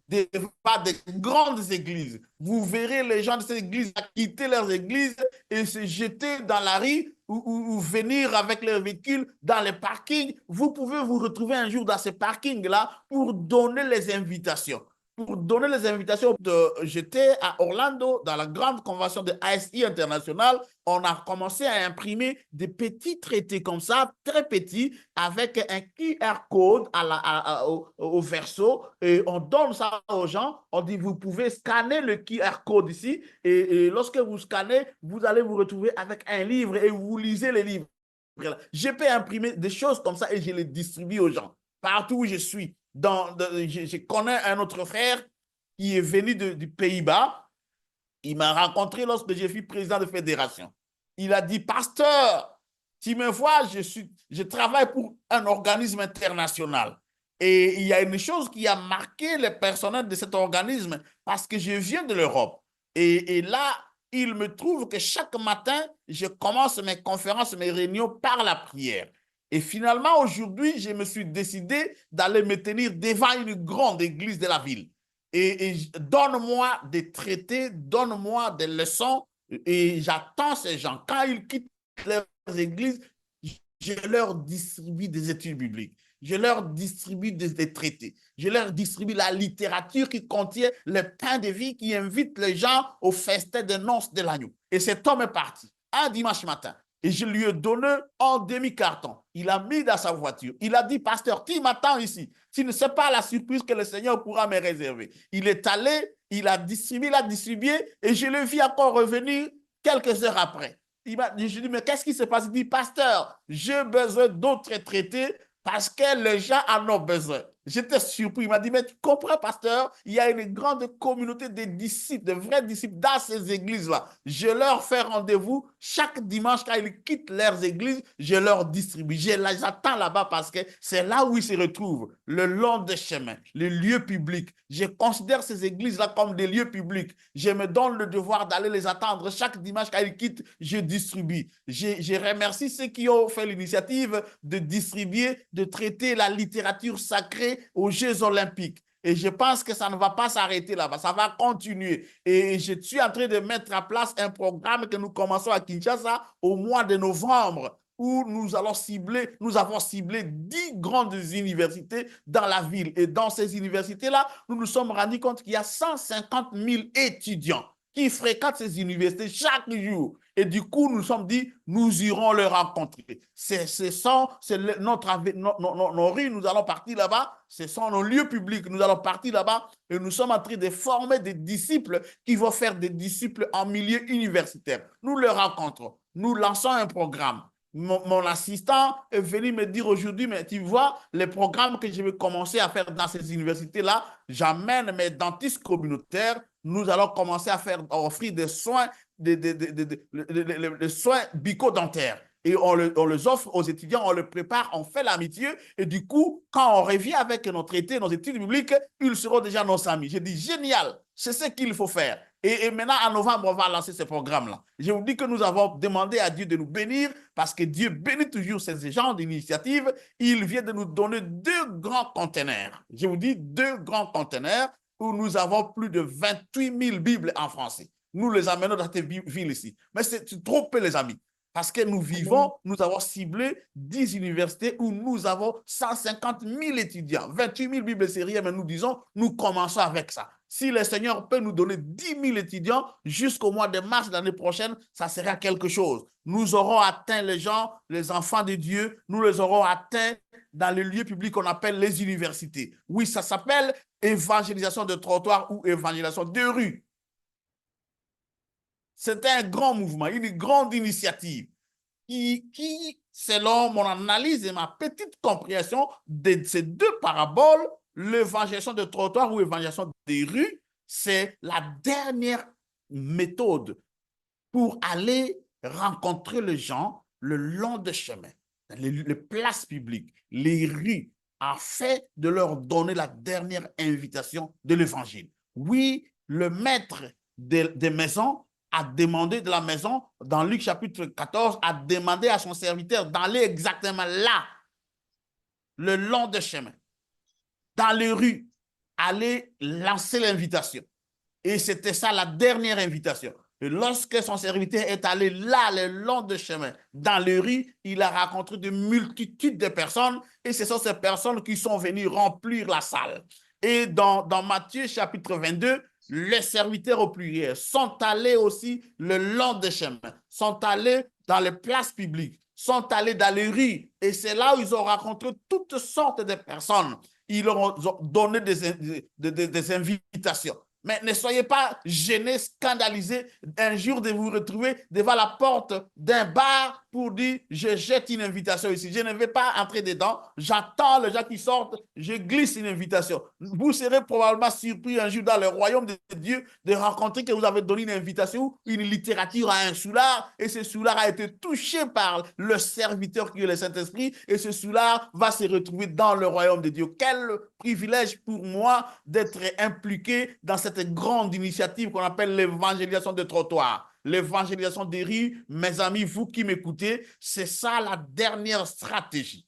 devant des grandes églises, vous verrez les gens de ces églises quitter leurs églises et se jeter dans la rue ou venir avec leurs véhicules dans les parkings. Vous pouvez vous retrouver un jour dans ces parkings-là pour donner les invitations. J'étais à Orlando dans la grande convention de ASI International. On a commencé à imprimer des petits traités comme ça, très petits, avec un QR code au verso. Et on donne ça aux gens. On dit, vous pouvez scanner le QR code ici. Et lorsque vous scannez, vous allez vous retrouver avec un livre et vous lisez les livres. Je peux imprimer des choses comme ça et je les distribue aux gens partout où je suis. Je connais un autre frère qui est venu du Pays-Bas. Il m'a rencontré lorsque je suis président de fédération. Il a dit, pasteur, tu me vois, je travaille pour un organisme international. Et il y a une chose qui a marqué le personnel de cet organisme parce que je viens de l'Europe. Et là, il me trouve que chaque matin, je commence mes conférences, mes réunions par la prière. Et finalement, aujourd'hui, je me suis décidé d'aller me tenir devant une grande église de la ville. Et donne-moi des traités, donne-moi des leçons. Et j'attends ces gens. Quand ils quittent leurs églises, je leur distribue des études bibliques. Je leur distribue des traités. Je leur distribue la littérature qui contient le pain de vie qui invite les gens au festin de noces de l'agneau. Et cet homme est parti un dimanche matin. Et je lui ai donné un demi-carton. Il a mis dans sa voiture. Il a dit, pasteur, tu m'attends ici. Tu ne sais pas la surprise que le Seigneur pourra me réserver. Il est allé, il a distribué et je le vis encore revenir quelques heures après. Je lui ai dit, mais qu'est-ce qui se passe? Il dit, pasteur, j'ai besoin d'autres traités parce que les gens en ont besoin. J'étais surpris. Il m'a dit, mais tu comprends, pasteur, il y a une grande communauté de disciples, de vrais disciples dans ces églises-là. Je leur fais rendez-vous chaque dimanche quand ils quittent leurs églises, je leur distribue. J'attends là-bas parce que c'est là où ils se retrouvent, le long des chemins, les lieux publics. Je considère ces églises-là comme des lieux publics. Je me donne le devoir d'aller les attendre chaque dimanche quand ils quittent, je distribue. Je remercie ceux qui ont fait l'initiative de distribuer, de traiter la littérature sacrée aux Jeux olympiques. Et je pense que ça ne va pas s'arrêter là-bas, ça va continuer. Et je suis en train de mettre en place un programme que nous commençons à Kinshasa au mois de novembre, où nous avons ciblé 10 grandes universités dans la ville. Et dans ces universités-là, nous nous sommes rendus compte qu'il y a 150 000 étudiants qui fréquentent ces universités chaque jour. Et du coup, nous nous sommes dit, nous irons les rencontrer. Nos rues, nous allons partir là-bas. Ce sont nos lieux publics, nous allons partir là-bas. Et nous sommes en train de former des disciples qui vont faire des disciples en milieu universitaire. Nous les rencontrons. Nous lançons un programme. mon assistant est venu me dire aujourd'hui, mais tu vois, les programmes que je vais commencer à faire dans ces universités-là, j'amène mes dentistes communautaires, nous allons commencer à offrir des soins, des soins bucco-dentaires. Et on les offre aux étudiants, on les prépare, on fait l'amitié. Et du coup, quand on revient avec nos traités, nos études bibliques, ils seront déjà nos amis. J'ai dit, génial, c'est ce qu'il faut faire. Et maintenant, en novembre, on va lancer ce programme-là. Je vous dis que nous avons demandé à Dieu de nous bénir parce que Dieu bénit toujours ces genres d'initiatives. Il vient de nous donner 2 grands conteneurs. Je vous dis 2 grands conteneurs où nous avons plus de 28 000 Bibles en français. Nous les amenons dans cette ville ici. Mais c'est trop peu, les amis. Parce que nous vivons, nous avons ciblé 10 universités où nous avons 150 000 étudiants. 28 000 Bibles, c'est rien, mais nous disons, nous commençons avec ça. Si le Seigneur peut nous donner 10 000 étudiants jusqu'au mois de mars de l'année prochaine, ça sera quelque chose. Nous aurons atteint les gens, les enfants de Dieu, nous les aurons atteints dans les lieux publics qu'on appelle les universités. Oui, ça s'appelle évangélisation de trottoir ou évangélisation de rue. C'est un grand mouvement, une grande initiative qui, selon mon analyse et ma petite compréhension de ces 2 paraboles, l'évangélisation de trottoir ou l'évangélisation des rues, c'est la dernière méthode pour aller rencontrer les gens le long des chemins, les places publiques, les rues, afin de leur donner la dernière invitation de l'évangile. Oui, le maître des maisons a demandé de la maison, dans Luc chapitre 14, a demandé à son serviteur d'aller exactement là, le long des chemins, dans les rues, aller lancer l'invitation. Et c'était ça la dernière invitation. Et lorsque son serviteur est allé là, le long des chemins, dans les rues, il a rencontré de multitudes de personnes et ce sont ces personnes qui sont venues remplir la salle. Et dans Matthieu chapitre 22, les serviteurs au pluriel sont allés aussi le long des chemins, sont allés dans les places publiques, sont allés dans les rues. Et c'est là où ils ont rencontré toutes sortes de personnes. Ils leur ont donné des invitations. Mais ne soyez pas gênés, scandalisés un jour de vous retrouver devant la porte d'un bar pour dire « je jette une invitation ici ». Je ne vais pas entrer dedans, j'attends les gens qui sortent, je glisse une invitation. Vous serez probablement surpris un jour dans le royaume de Dieu de rencontrer que vous avez donné une invitation, une littérature à un soulard, et ce soulard a été touché par le serviteur qui est le Saint-Esprit, et ce soulard va se retrouver dans le royaume de Dieu. Quel privilège pour moi d'être impliqué dans cette grande initiative qu'on appelle l'évangélisation de trottoir. L'évangélisation des rues, mes amis, vous qui m'écoutez, c'est ça la dernière stratégie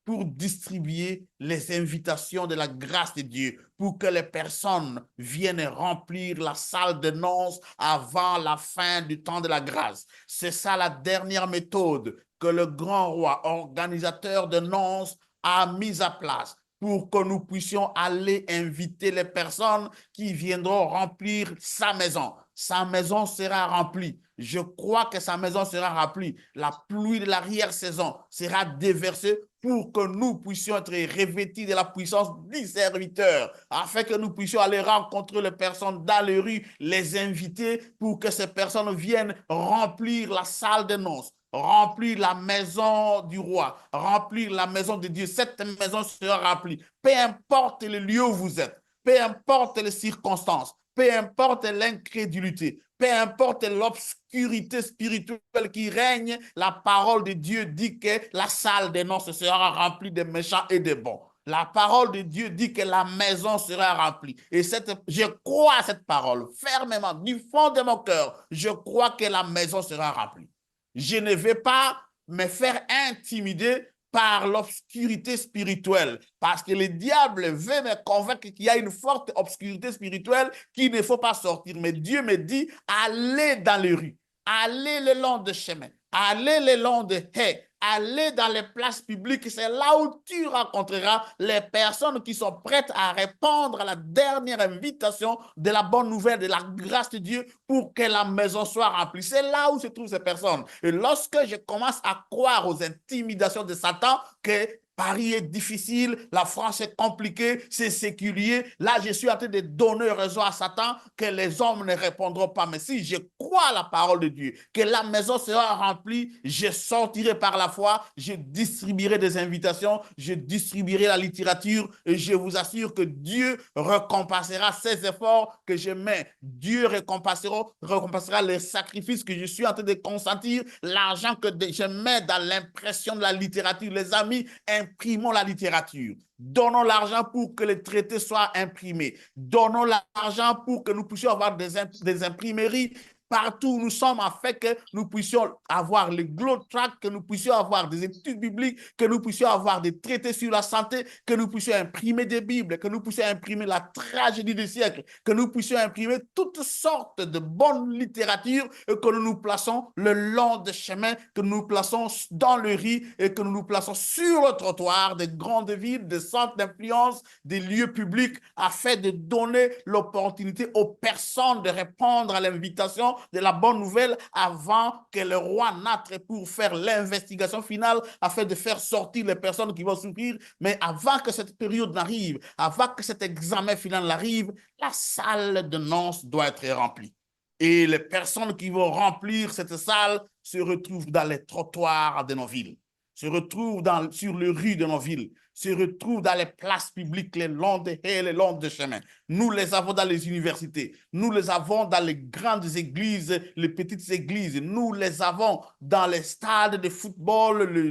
pour distribuer les invitations de la grâce de Dieu, pour que les personnes viennent remplir la salle de noces avant la fin du temps de la grâce. C'est ça la dernière méthode que le grand roi, organisateur de noces, a mise à place pour que nous puissions aller inviter les personnes qui viendront remplir sa maison. Sa maison sera remplie. Je crois que sa maison sera remplie. La pluie de l'arrière-saison sera déversée pour que nous puissions être revêtis de la puissance du serviteur, afin que nous puissions aller rencontrer les personnes dans les rues, les inviter pour que ces personnes viennent remplir la salle de noces, remplir la maison du roi, remplir la maison de Dieu. Cette maison sera remplie. Peu importe le lieu où vous êtes, peu importe les circonstances, peu importe l'incrédulité, peu importe l'obscurité spirituelle qui règne, la parole de Dieu dit que la salle des noces sera remplie de méchants et de bons. La parole de Dieu dit que la maison sera remplie. Et je crois à cette parole fermement, du fond de mon cœur. Je crois que la maison sera remplie. Je ne vais pas me faire intimider par l'obscurité spirituelle, parce que le diable veut me convaincre qu'il y a une forte obscurité spirituelle qu'il ne faut pas sortir. Mais Dieu me dit, allez dans les rues, allez le long des chemins, allez le long des haies, allez dans les places publiques. C'est là où tu rencontreras les personnes qui sont prêtes à répondre à la dernière invitation de la bonne nouvelle, de la grâce de Dieu, pour que la maison soit remplie. C'est là où se trouvent ces personnes. Et lorsque je commence à croire aux intimidations de Satan, que Paris est difficile, la France est compliquée, c'est séculier. Là, je suis en train de donner raison à Satan que les hommes ne répondront pas. Mais si je crois à la parole de Dieu, que la maison sera remplie, je sortirai par la foi, je distribuerai des invitations, je distribuerai la littérature et je vous assure que Dieu récompensera ces efforts que je mets. Dieu récompensera les sacrifices que je suis en train de consentir, l'argent que je mets dans l'impression de la littérature. Les amis, imprimons la littérature. Donnons l'argent pour que les traités soient imprimés. Donnons l'argent pour que nous puissions avoir des imprimeries partout où nous sommes, afin que nous puissions avoir les globe tracts, que nous puissions avoir des études bibliques, que nous puissions avoir des traités sur la santé, que nous puissions imprimer des Bibles, que nous puissions imprimer la tragédie du siècle, que nous puissions imprimer toutes sortes de bonnes littératures et que nous nous plaçons le long des chemins, que nous nous plaçons dans le riz et que nous nous plaçons sur le trottoir des grandes villes, des centres d'influence, des lieux publics, afin de donner l'opportunité aux personnes de répondre à l'invitation de la bonne nouvelle avant que le roi n'entre pour faire l'investigation finale, afin de faire sortir les personnes qui vont souffrir. Mais avant que cette période n'arrive, avant que cet examen final arrive, la salle de noces doit être remplie. Et les personnes qui vont remplir cette salle se retrouvent dans les trottoirs de nos villes, se retrouvent sur les rues de nos villes, se retrouvent dans les places publiques, les longs des haies, les longs des chemins. Nous les avons dans les universités, nous les avons dans les grandes églises, les petites églises, nous les avons dans les stades de football, le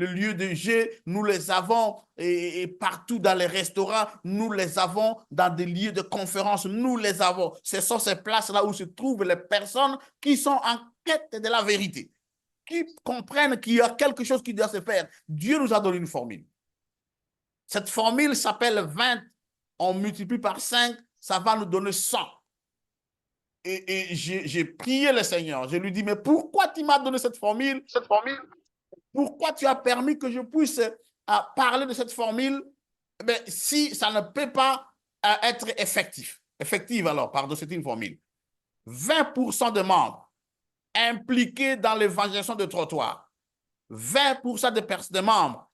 lieu de jeu, nous les avons et partout dans les restaurants, nous les avons dans des lieux de conférence, nous les avons. Ce sont ces places-là où se trouvent les personnes qui sont en quête de la vérité, qui comprennent qu'il y a quelque chose qui doit se faire. Dieu nous a donné une formule. Cette formule s'appelle 20, on multiplie par 5, ça va nous donner 100. Et j'ai prié le Seigneur, je lui dis, mais pourquoi tu m'as donné cette formule? Pourquoi tu as permis que je puisse parler de cette formule? Mais si ça ne peut pas être effective alors, pardon, c'est une formule. 20% de membres impliqués dans l'évangélisation de trottoir, 20% de membres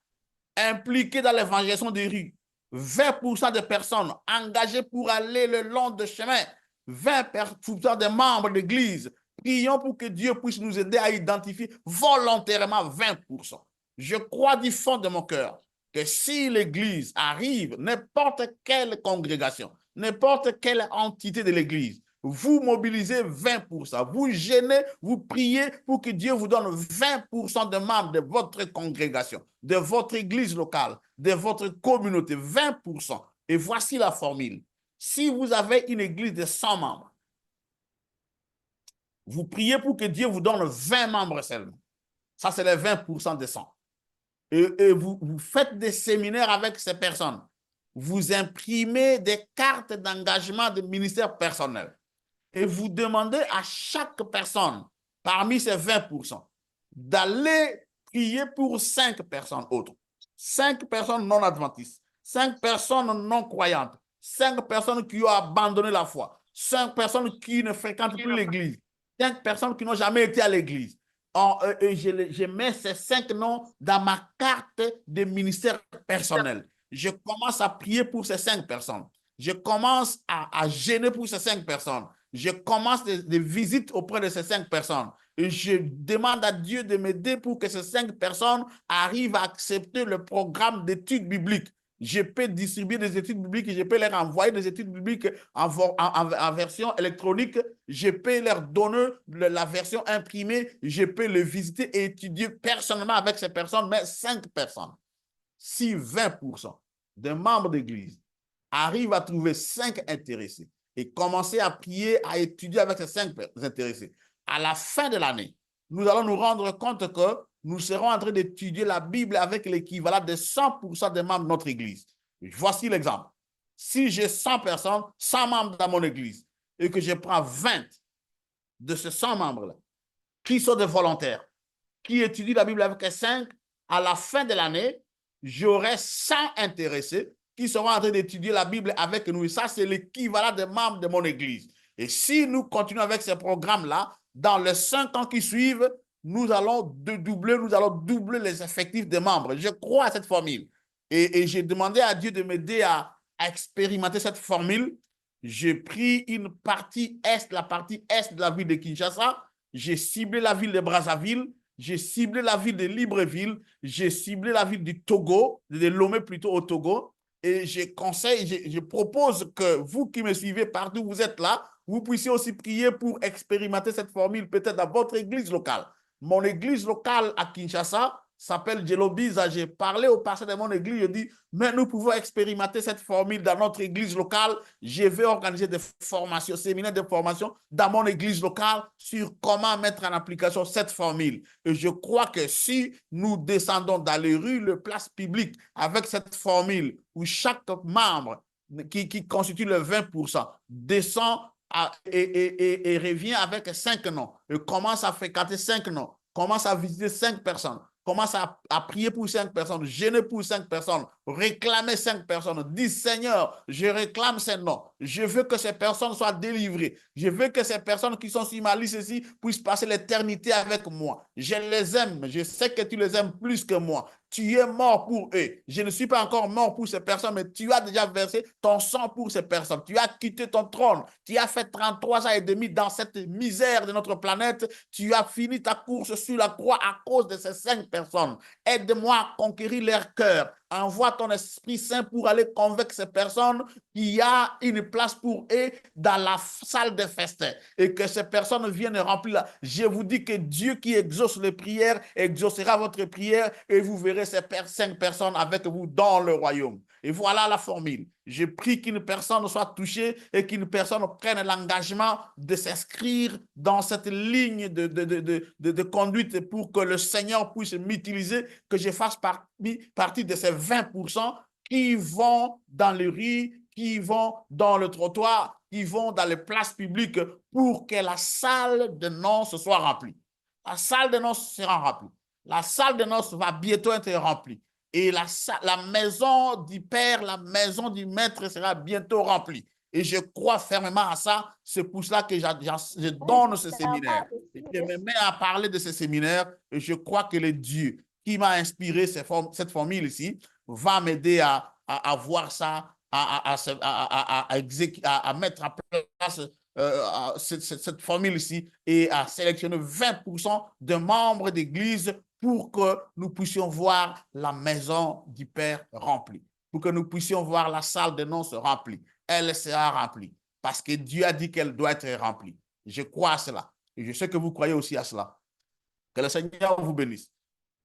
impliqués dans l'évangélisation des rues, 20% de personnes engagées pour aller le long de chemin, 20% de membres d'église. Prions pour que Dieu puisse nous aider à identifier volontairement 20%. Je crois du fond de mon cœur que si l'église arrive, n'importe quelle congrégation, n'importe quelle entité de l'église, vous mobilisez 20%, vous gênez, vous priez pour que Dieu vous donne 20% de membres de votre congrégation, de votre église locale, de votre communauté, 20%. Et voici la formule. Si vous avez une église de 100 membres, vous priez pour que Dieu vous donne 20 membres seulement. Ça, c'est les 20% de 100. Et vous faites des séminaires avec ces personnes. Vous imprimez des cartes d'engagement de ministère personnel. Et vous demandez à chaque personne, parmi ces 20%, d'aller prier pour 5 personnes autres. 5 personnes non adventistes, 5 personnes non croyantes, 5 personnes qui ont abandonné la foi, 5 personnes qui ne fréquentent plus l'église, 5 personnes qui n'ont jamais été à l'église. Je mets ces 5 noms dans ma carte de ministère personnel. Je commence à prier pour ces 5 personnes. Je commence à gêner pour ces 5 personnes. Je commence des visites auprès de ces 5 personnes. Et je demande à Dieu de m'aider pour que ces 5 personnes arrivent à accepter le programme d'études bibliques. Je peux distribuer des études bibliques, je peux leur envoyer des études bibliques en version électronique, je peux leur donner la version imprimée, je peux le visiter et étudier personnellement avec ces personnes, mais 5 personnes. Si 20% des membres d'église arrivent à trouver 5 intéressés et commencer à prier, à étudier avec ces 5 intéressés, à la fin de l'année, nous allons nous rendre compte que nous serons en train d'étudier la Bible avec l'équivalent de 100% des membres de notre église. Voici l'exemple. Si j'ai 100 personnes, 100 membres dans mon église, et que je prends 20 de ces 100 membres-là, qui sont des volontaires, qui étudient la Bible avec 5, à la fin de l'année, j'aurai 100 intéressés qui seront en train d'étudier la Bible avec nous. Et ça, c'est l'équivalent des membres de mon église. Et si nous continuons avec ces programmes-là, dans les 5 ans qui suivent, nous allons doubler les effectifs des membres. Je crois à cette formule. Et j'ai demandé à Dieu de m'aider à expérimenter cette formule. J'ai pris une partie est, la partie est de la ville de Kinshasa. J'ai ciblé la ville de Brazzaville. J'ai ciblé la ville de Libreville. J'ai ciblé la ville du Togo, de Lomé plutôt au Togo. Et je propose que vous qui me suivez partout où vous êtes là, vous puissiez aussi prier pour expérimenter cette formule peut-être dans votre église locale. Mon église locale à Kinshasa s'appelle Djelobiza. J'ai parlé au pasteur de mon église, je dis, mais nous pouvons expérimenter cette formule dans notre église locale. Je vais organiser des formations, séminaires de formation dans mon église locale sur comment mettre en application cette formule. Et je crois que si nous descendons dans les rues, les places publiques avec cette formule où chaque membre qui constitue le 20% descend et revient avec 5 noms, et commence à fréquenter 5 noms, commence à visiter 5 personnes, commence à prier pour 5 personnes, jeûner pour 5 personnes, réclamer 5 personnes, dit Seigneur, je réclame ces noms, je veux que ces personnes soient délivrées, je veux que ces personnes qui sont sur ma liste ici puissent passer l'éternité avec moi, je les aime, je sais que tu les aimes plus que moi, tu es mort pour eux. Je ne suis pas encore mort pour ces personnes, mais tu as déjà versé ton sang pour ces personnes. Tu as quitté ton trône. Tu as fait 33 ans et demi dans cette misère de notre planète. Tu as fini ta course sur la croix à cause de ces 5 personnes. Aide-moi à conquérir leur cœur. Envoie ton Esprit Saint pour aller convaincre ces personnes qu'il y a une place pour eux dans la salle de festin et que ces personnes viennent remplir là. Je vous dis que Dieu qui exauce les prières exaucera votre prière et vous verrez ces 5 personnes avec vous dans le royaume. Et voilà la formule. Je prie qu'une personne soit touchée et qu'une personne prenne l'engagement de s'inscrire dans cette ligne de conduite pour que le Seigneur puisse m'utiliser, que je fasse partie de ces 20% qui vont dans les rues, qui vont dans le trottoir, qui vont dans les places publiques pour que la salle de noces soit remplie. La salle de noces sera remplie. La salle de noces va bientôt être remplie. Et la maison du Père, la maison du Maître sera bientôt remplie. Et je crois fermement à ça. C'est pour cela que je donne ce séminaire. Et je me mets à parler de ce séminaire. Et je crois que le Dieu qui m'a inspiré cette formule ici va m'aider à voir ça, à mettre en place cette formule ici et à sélectionner 20% de membres d'église pour que nous puissions voir la maison du Père remplie, pour que nous puissions voir la salle de noces remplie. Elle sera remplie parce que Dieu a dit qu'elle doit être remplie. Je crois à cela et je sais que vous croyez aussi à cela. Que le Seigneur vous bénisse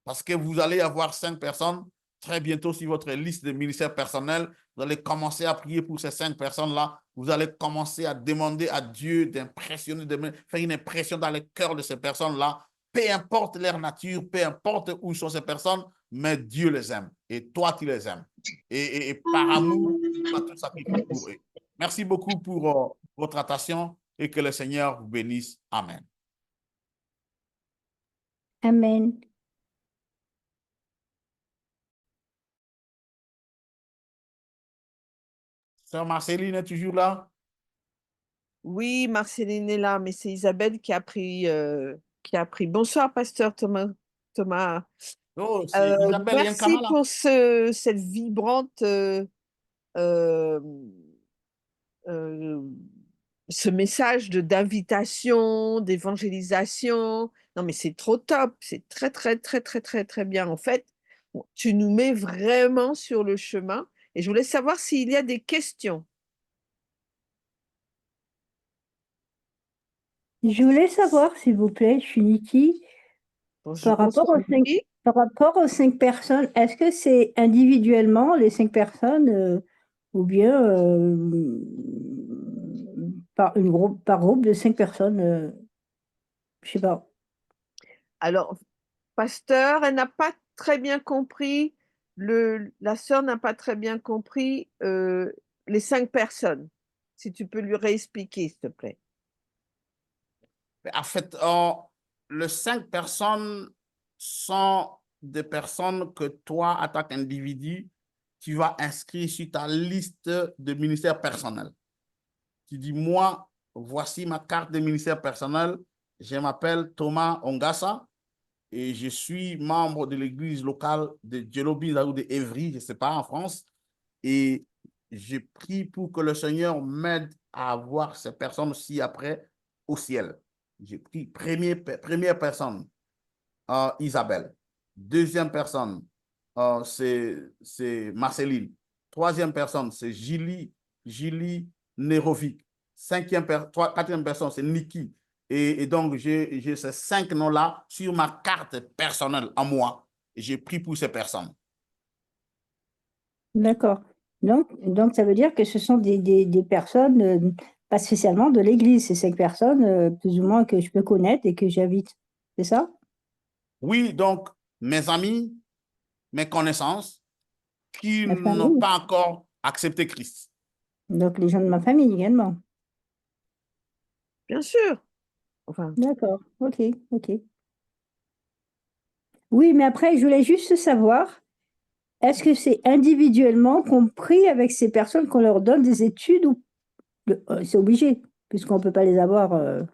parce que vous allez avoir 5 personnes très bientôt sur votre liste de ministères personnels. Vous allez commencer à prier pour ces 5 personnes-là. Vous allez commencer à demander à Dieu d'impressionner, de faire une impression dans le cœur de ces personnes-là. Peu importe leur nature, peu importe où sont ces personnes, mais Dieu les aime. Et toi, tu les aimes. Et par amour, tu vas tout sacrifier pour eux. Merci beaucoup pour votre attention et que le Seigneur vous bénisse. Amen. Amen. Sœur Marceline est toujours là? Oui, Marceline est là, mais c'est Isabelle qui a pris. Bonsoir, pasteur Thomas. Oh, c'est Isabelle Merci Yankamala. pour cette vibrante ce message d'invitation, d'évangélisation. Non, mais c'est trop top. C'est très, très, très, très, très, très bien. En fait, tu nous mets vraiment sur le chemin. Et je voulais savoir s'il y a des questions. Je voulais savoir, s'il vous plaît, Trinity, par rapport aux 5 personnes, est-ce que c'est individuellement les 5 personnes ou bien par groupe de 5 personnes je sais pas. Alors, pasteur, elle n'a pas très bien compris, la sœur n'a pas très bien compris les 5 personnes. Si tu peux lui réexpliquer, s'il te plaît. En fait, les 5 personnes sont des personnes que toi, en tant qu'individu, tu vas inscrire sur ta liste de ministères personnels. Tu dis, moi, voici ma carte de ministère personnel. Je m'appelle Thomas Ongassa. et je suis membre de l'église locale de Djelobi ou de Évry, je ne sais pas, en France. Et je prie pour que le Seigneur m'aide à avoir ces personnes ci après au ciel. J'ai pris première personne, Isabelle. Deuxième personne, c'est Marceline. Troisième personne, c'est Julie Nerovic. Quatrième personne, c'est Nikki. Et donc, j'ai ces 5 noms-là sur ma carte personnelle à moi. Et j'ai pris pour ces personnes. D'accord. Donc, ça veut dire que ce sont des personnes, pas spécialement de l'Église, ces 5 personnes, plus ou moins que je peux connaître et que j'invite. C'est ça? Oui, donc, mes amis, mes connaissances qui Ma n'ont famille. pas encore accepté Christ. Donc, les gens de ma famille également. Bien sûr. Enfin, D'accord. OK, OK. Oui, mais après, je voulais juste savoir, est-ce que c'est individuellement qu'on prie avec ces personnes, qu'on leur donne des études ou c'est obligé, puisqu'on ne peut pas les avoir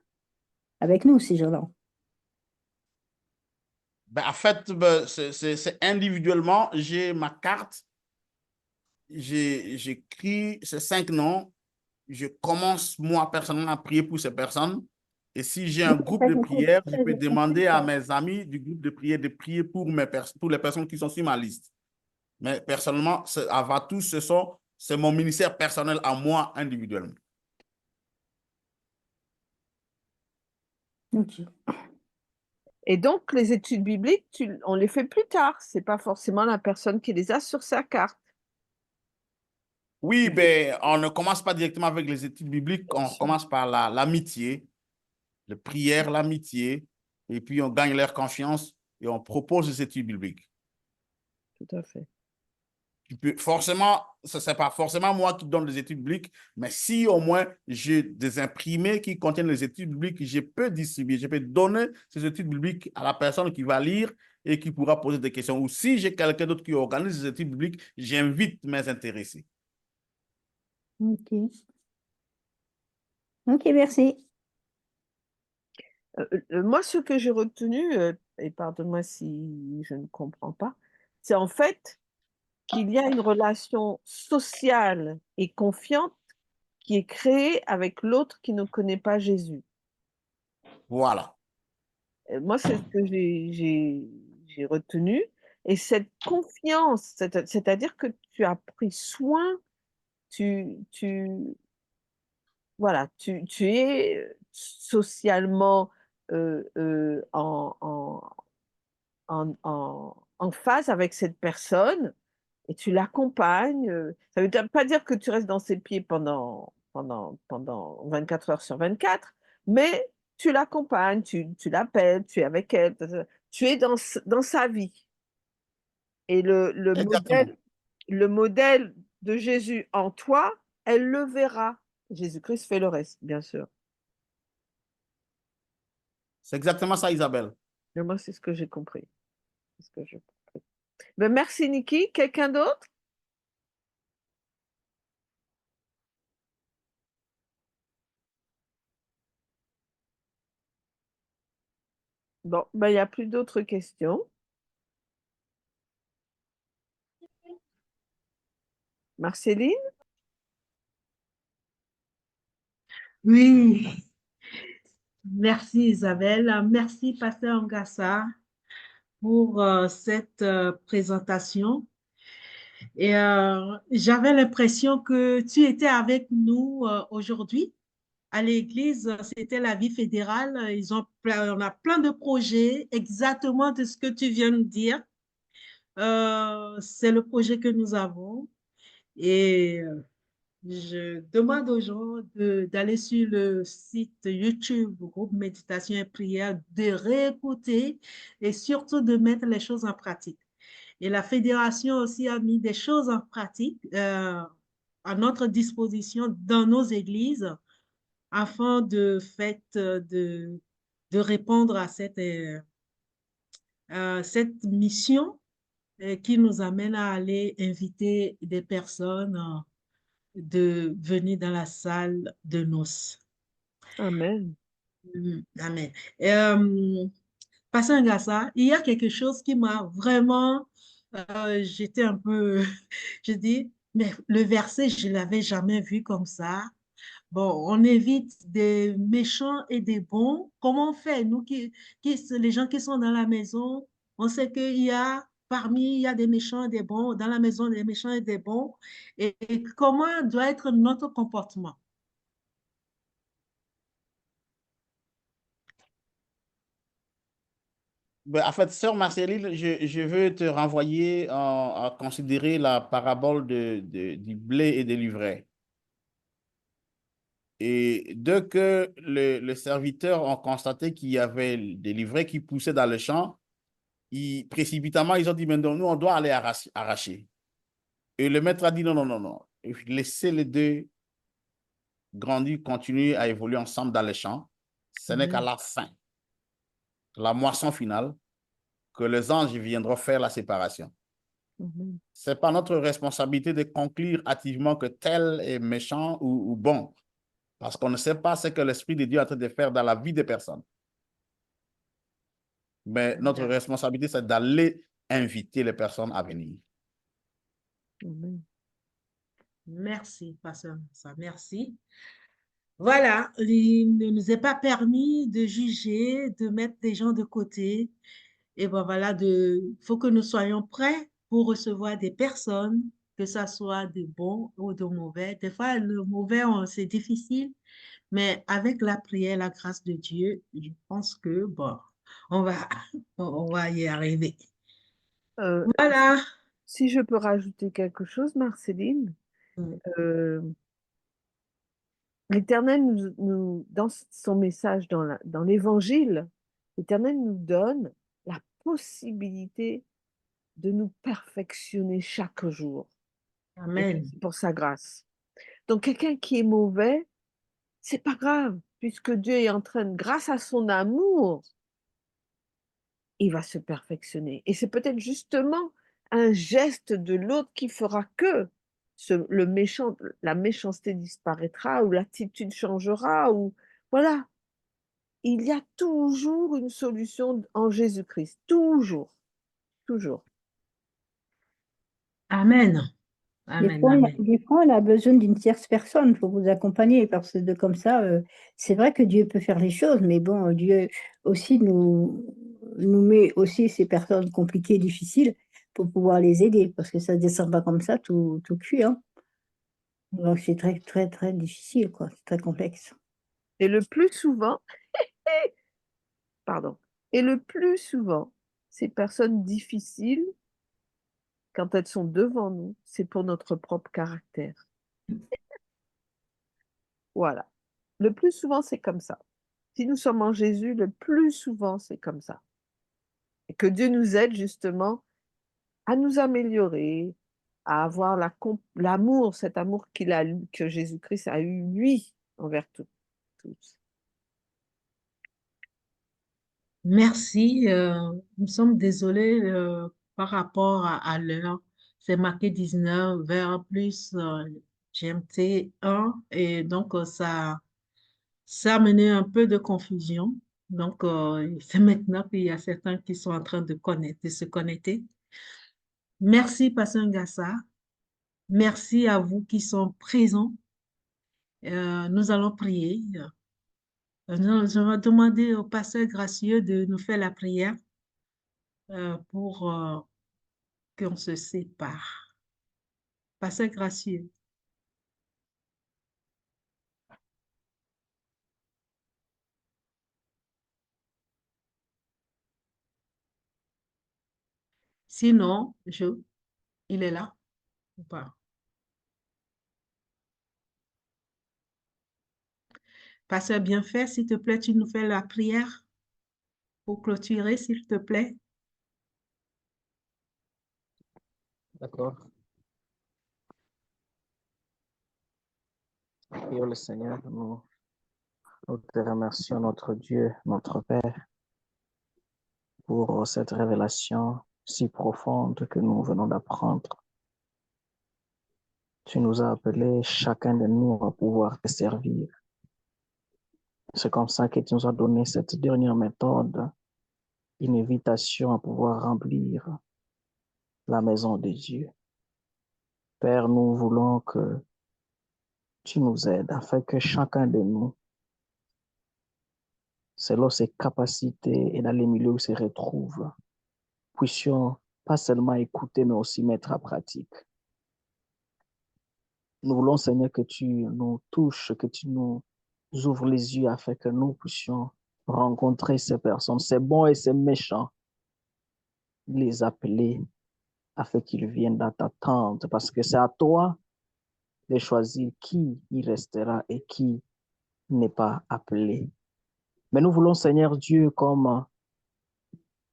avec nous, ces gens-là. Ben, en fait, ben, c'est individuellement, j'ai ma carte, j'écris ces 5 noms, je commence moi personnellement à prier pour ces personnes. Et si j'ai Oui, un groupe ça, de prière, je ça, peux j'ai compris demander à ça. mes amis du groupe de prière de prier pour les personnes qui sont sur ma liste. Mais personnellement, avant tout, c'est mon ministère personnel à moi individuellement. OK. et donc, les études bibliques, on les fait plus tard. C'est pas forcément la personne qui les a sur sa carte. Oui, ben, on ne commence pas directement avec les études bibliques, on commence par l'amitié, les prières, l'amitié, et puis on gagne leur confiance et on propose les études bibliques. Tout à fait. Forcément, ce n'est pas forcément moi qui donne les études bibliques, mais si au moins j'ai des imprimés qui contiennent les études bibliques, je peux distribuer, je peux donner ces études bibliques à la personne qui va lire et qui pourra poser des questions. Ou si j'ai quelqu'un d'autre qui organise les études bibliques, j'invite mes intéressés. OK. OK, merci. Moi, ce que j'ai retenu, et pardonne-moi si je ne comprends pas, c'est en fait qu'il y a une relation sociale et confiante qui est créée avec l'autre qui ne connaît pas Jésus. Voilà. Moi, c'est ce que j'ai retenu. Et cette confiance, c'est-à-dire que tu as pris soin, tu, tu, voilà, tu es socialement en phase avec cette personne et tu l'accompagnes. Ça ne veut pas dire que tu restes dans ses pieds pendant 24 heures sur 24, mais tu l'accompagnes, tu l'appelles, tu es avec elle, tu es dans sa vie. Et Exactement. le modèle de Jésus en toi, elle le verra. Jésus-Christ fait le reste, bien sûr. C'est exactement ça, Isabelle. Mais moi, c'est ce que j'ai compris. C'est ce que j'ai compris. Ben, merci, Niki. Quelqu'un d'autre? Bon, ben, il n'y a plus d'autres questions. Marceline? Oui, merci Isabelle. Merci Pasteur Ngassa pour cette présentation. Et j'avais l'impression que tu étais avec nous aujourd'hui à l'église. C'était la vie fédérale. On a plein de projets exactement de ce que tu viens de dire. C'est le projet que nous avons. Et je demande aux gens d'aller sur le site YouTube, groupe Méditation et Prière, de réécouter et surtout de mettre les choses en pratique. Et la fédération aussi a mis des choses en pratique à notre disposition dans nos églises afin de répondre à cette mission qui nous amène à aller inviter des personnes de venir dans la salle de noces. Amen. Amen. Pasteur Ngassa, il y a quelque chose qui m'a vraiment, j'étais un peu, je dis, mais le verset, je ne l'avais jamais vu comme ça. Bon, on évite des méchants et des bons. Comment on fait, nous les gens qui sont dans la maison, on sait qu'il y a, il y a des méchants et des bons, dans la maison, des méchants et des bons. Et comment doit être notre comportement? Ben, en fait, sœur Marceline, je veux te renvoyer à considérer la parabole du blé et des livrets. Et dès que les serviteurs ont constaté qu'il y avait des livrets qui poussaient dans le champ, précipitamment, ils ont dit, mais non, nous, on doit aller arracher. Et le maître a dit, non, non, non, non. Laissez les deux grandir, continuer à évoluer ensemble dans les champs. Ce n'est qu'à Amen. la fin, la moisson finale, que les anges viendront faire la séparation. Mhm. Ce n'est pas notre responsabilité de conclure activement que tel est méchant ou bon, parce qu'on ne sait pas ce que l'Esprit de Dieu est en train de faire dans la vie des personnes. Mais notre D'accord. responsabilité, c'est d'aller inviter les personnes à venir. Amen. Merci, Pasteur Ngassa, merci. Voilà, il ne nous est pas permis de juger, de mettre des gens de côté. Et ben voilà, faut que nous soyons prêts pour recevoir des personnes, que ça soit de bons ou de mauvais. Des fois, le mauvais, c'est difficile, mais avec la prière, la grâce de Dieu, je pense que, bon, on va, on va y arriver. Euh, Voilà. Si je peux rajouter quelque chose, Marceline, Mm. euh, l'Éternel dans son message dans l'Évangile, l'Éternel nous donne la possibilité de nous perfectionner chaque jour. Et ça, Amen. c'est pour sa grâce. Donc, quelqu'un qui est mauvais, c'est pas grave, puisque Dieu est en train, grâce à son amour, il va se perfectionner. Et c'est peut-être justement un geste de l'autre qui fera que la méchanceté disparaîtra ou l'attitude changera ou voilà. Il y a toujours une solution en Jésus-Christ. Toujours, toujours. Amen. Amen. Amen. Des fois, on a besoin d'une tierce personne pour vous accompagner, parce que comme ça, c'est vrai que Dieu peut faire les choses, mais bon, Dieu aussi nous met aussi ces personnes compliquées, difficiles, pour pouvoir les aider, parce que ça ne descend pas comme ça tout cuit, hein. Donc, c'est très, très, très difficile, quoi. C'est très complexe. Et le plus souvent, pardon, et le plus souvent, ces personnes difficiles, quand elles sont devant nous, c'est pour notre propre caractère. Voilà. Le plus souvent, c'est comme ça. Si nous sommes en Jésus, le plus souvent, c'est comme ça. Et que Dieu nous aide justement à nous améliorer, à avoir l'amour, cet amour que Jésus-Christ a eu, lui, envers tous. Merci. Nous sommes désolés par rapport à l'heure. C'est marqué 19 vers plus GMT 1 et donc ça a mené un peu de confusion. Donc, c'est maintenant qu'il y a certains qui sont en train de se connecter. Merci, Pasteur Ngassa. Merci à vous qui sont présents. Nous allons prier. Je vais demander au pasteur gracieux de nous faire la prière pour qu'on se sépare. Pasteur gracieux. Sinon, il est là ou pas? Pasteur Bienfait, s'il te plaît, tu nous fais la prière pour clôturer, s'il te plaît. D'accord. Prions le Seigneur, nous te remercions, notre Dieu, notre Père, pour cette révélation si profonde que nous venons d'apprendre. Tu nous as appelés, chacun de nous, à pouvoir te servir. C'est comme ça que tu nous as donné cette dernière méthode une invitation à pouvoir remplir la maison de Dieu. Père, nous voulons que tu nous aides afin que chacun de nous, selon ses capacités et dans les milieux où il se retrouve, puissions pas seulement écouter, mais aussi mettre en pratique. Nous voulons, Seigneur, que tu nous touches, que tu nous ouvres les yeux afin que nous puissions rencontrer ces personnes, ces bons et ces méchants, les appeler afin qu'ils viennent dans ta tente, parce que c'est à toi de choisir qui y restera et qui n'est pas appelé. Mais nous voulons, Seigneur Dieu, comme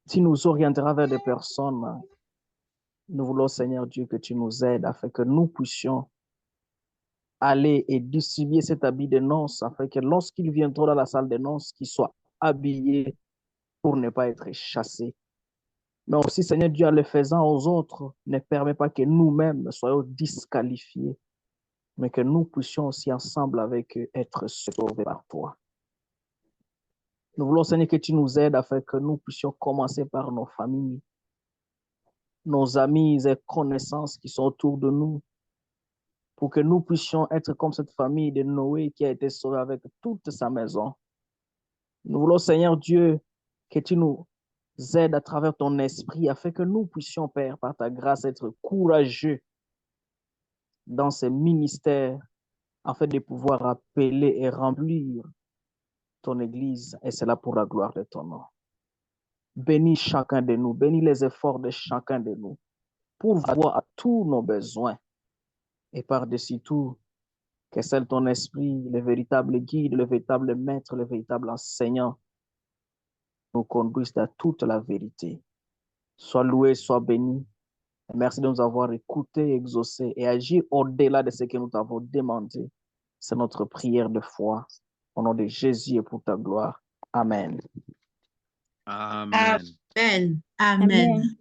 tu nous orienteras vers des personnes, nous voulons, Seigneur Dieu, que tu nous aides afin que nous puissions aller et distribuer cet habit de noces afin que lorsqu'ils viendront dans la salle de noces, qu'ils soient habillés pour ne pas être chassés. Mais aussi, Seigneur Dieu, en le faisant aux autres, ne permet pas que nous-mêmes soyons disqualifiés, mais que nous puissions aussi ensemble avec eux être sauvés par toi. Nous voulons, Seigneur, que tu nous aides afin que nous puissions commencer par nos familles, nos amis et connaissances qui sont autour de nous, pour que nous puissions être comme cette famille de Noé qui a été sauvée avec toute sa maison. Nous voulons, Seigneur Dieu, que tu nous aides à travers ton esprit afin que nous puissions, Père, par ta grâce, être courageux dans ces ministères afin de pouvoir appeler et remplir ton Église, et c'est là pour la gloire de ton nom. Bénis chacun de nous, bénis les efforts de chacun de nous pour voir à tous nos besoins et par-dessus tout, que seul ton esprit, le véritable guide, le véritable maître, le véritable enseignant, nous conduise dans toute la vérité. Sois loué, sois béni. Merci de nous avoir écoutés, exaucés et agi au-delà de ce que nous t'avons demandé. C'est notre prière de foi. Au nom de Jésus et pour ta gloire. Amen. Amen. Amen. Amen. Amen.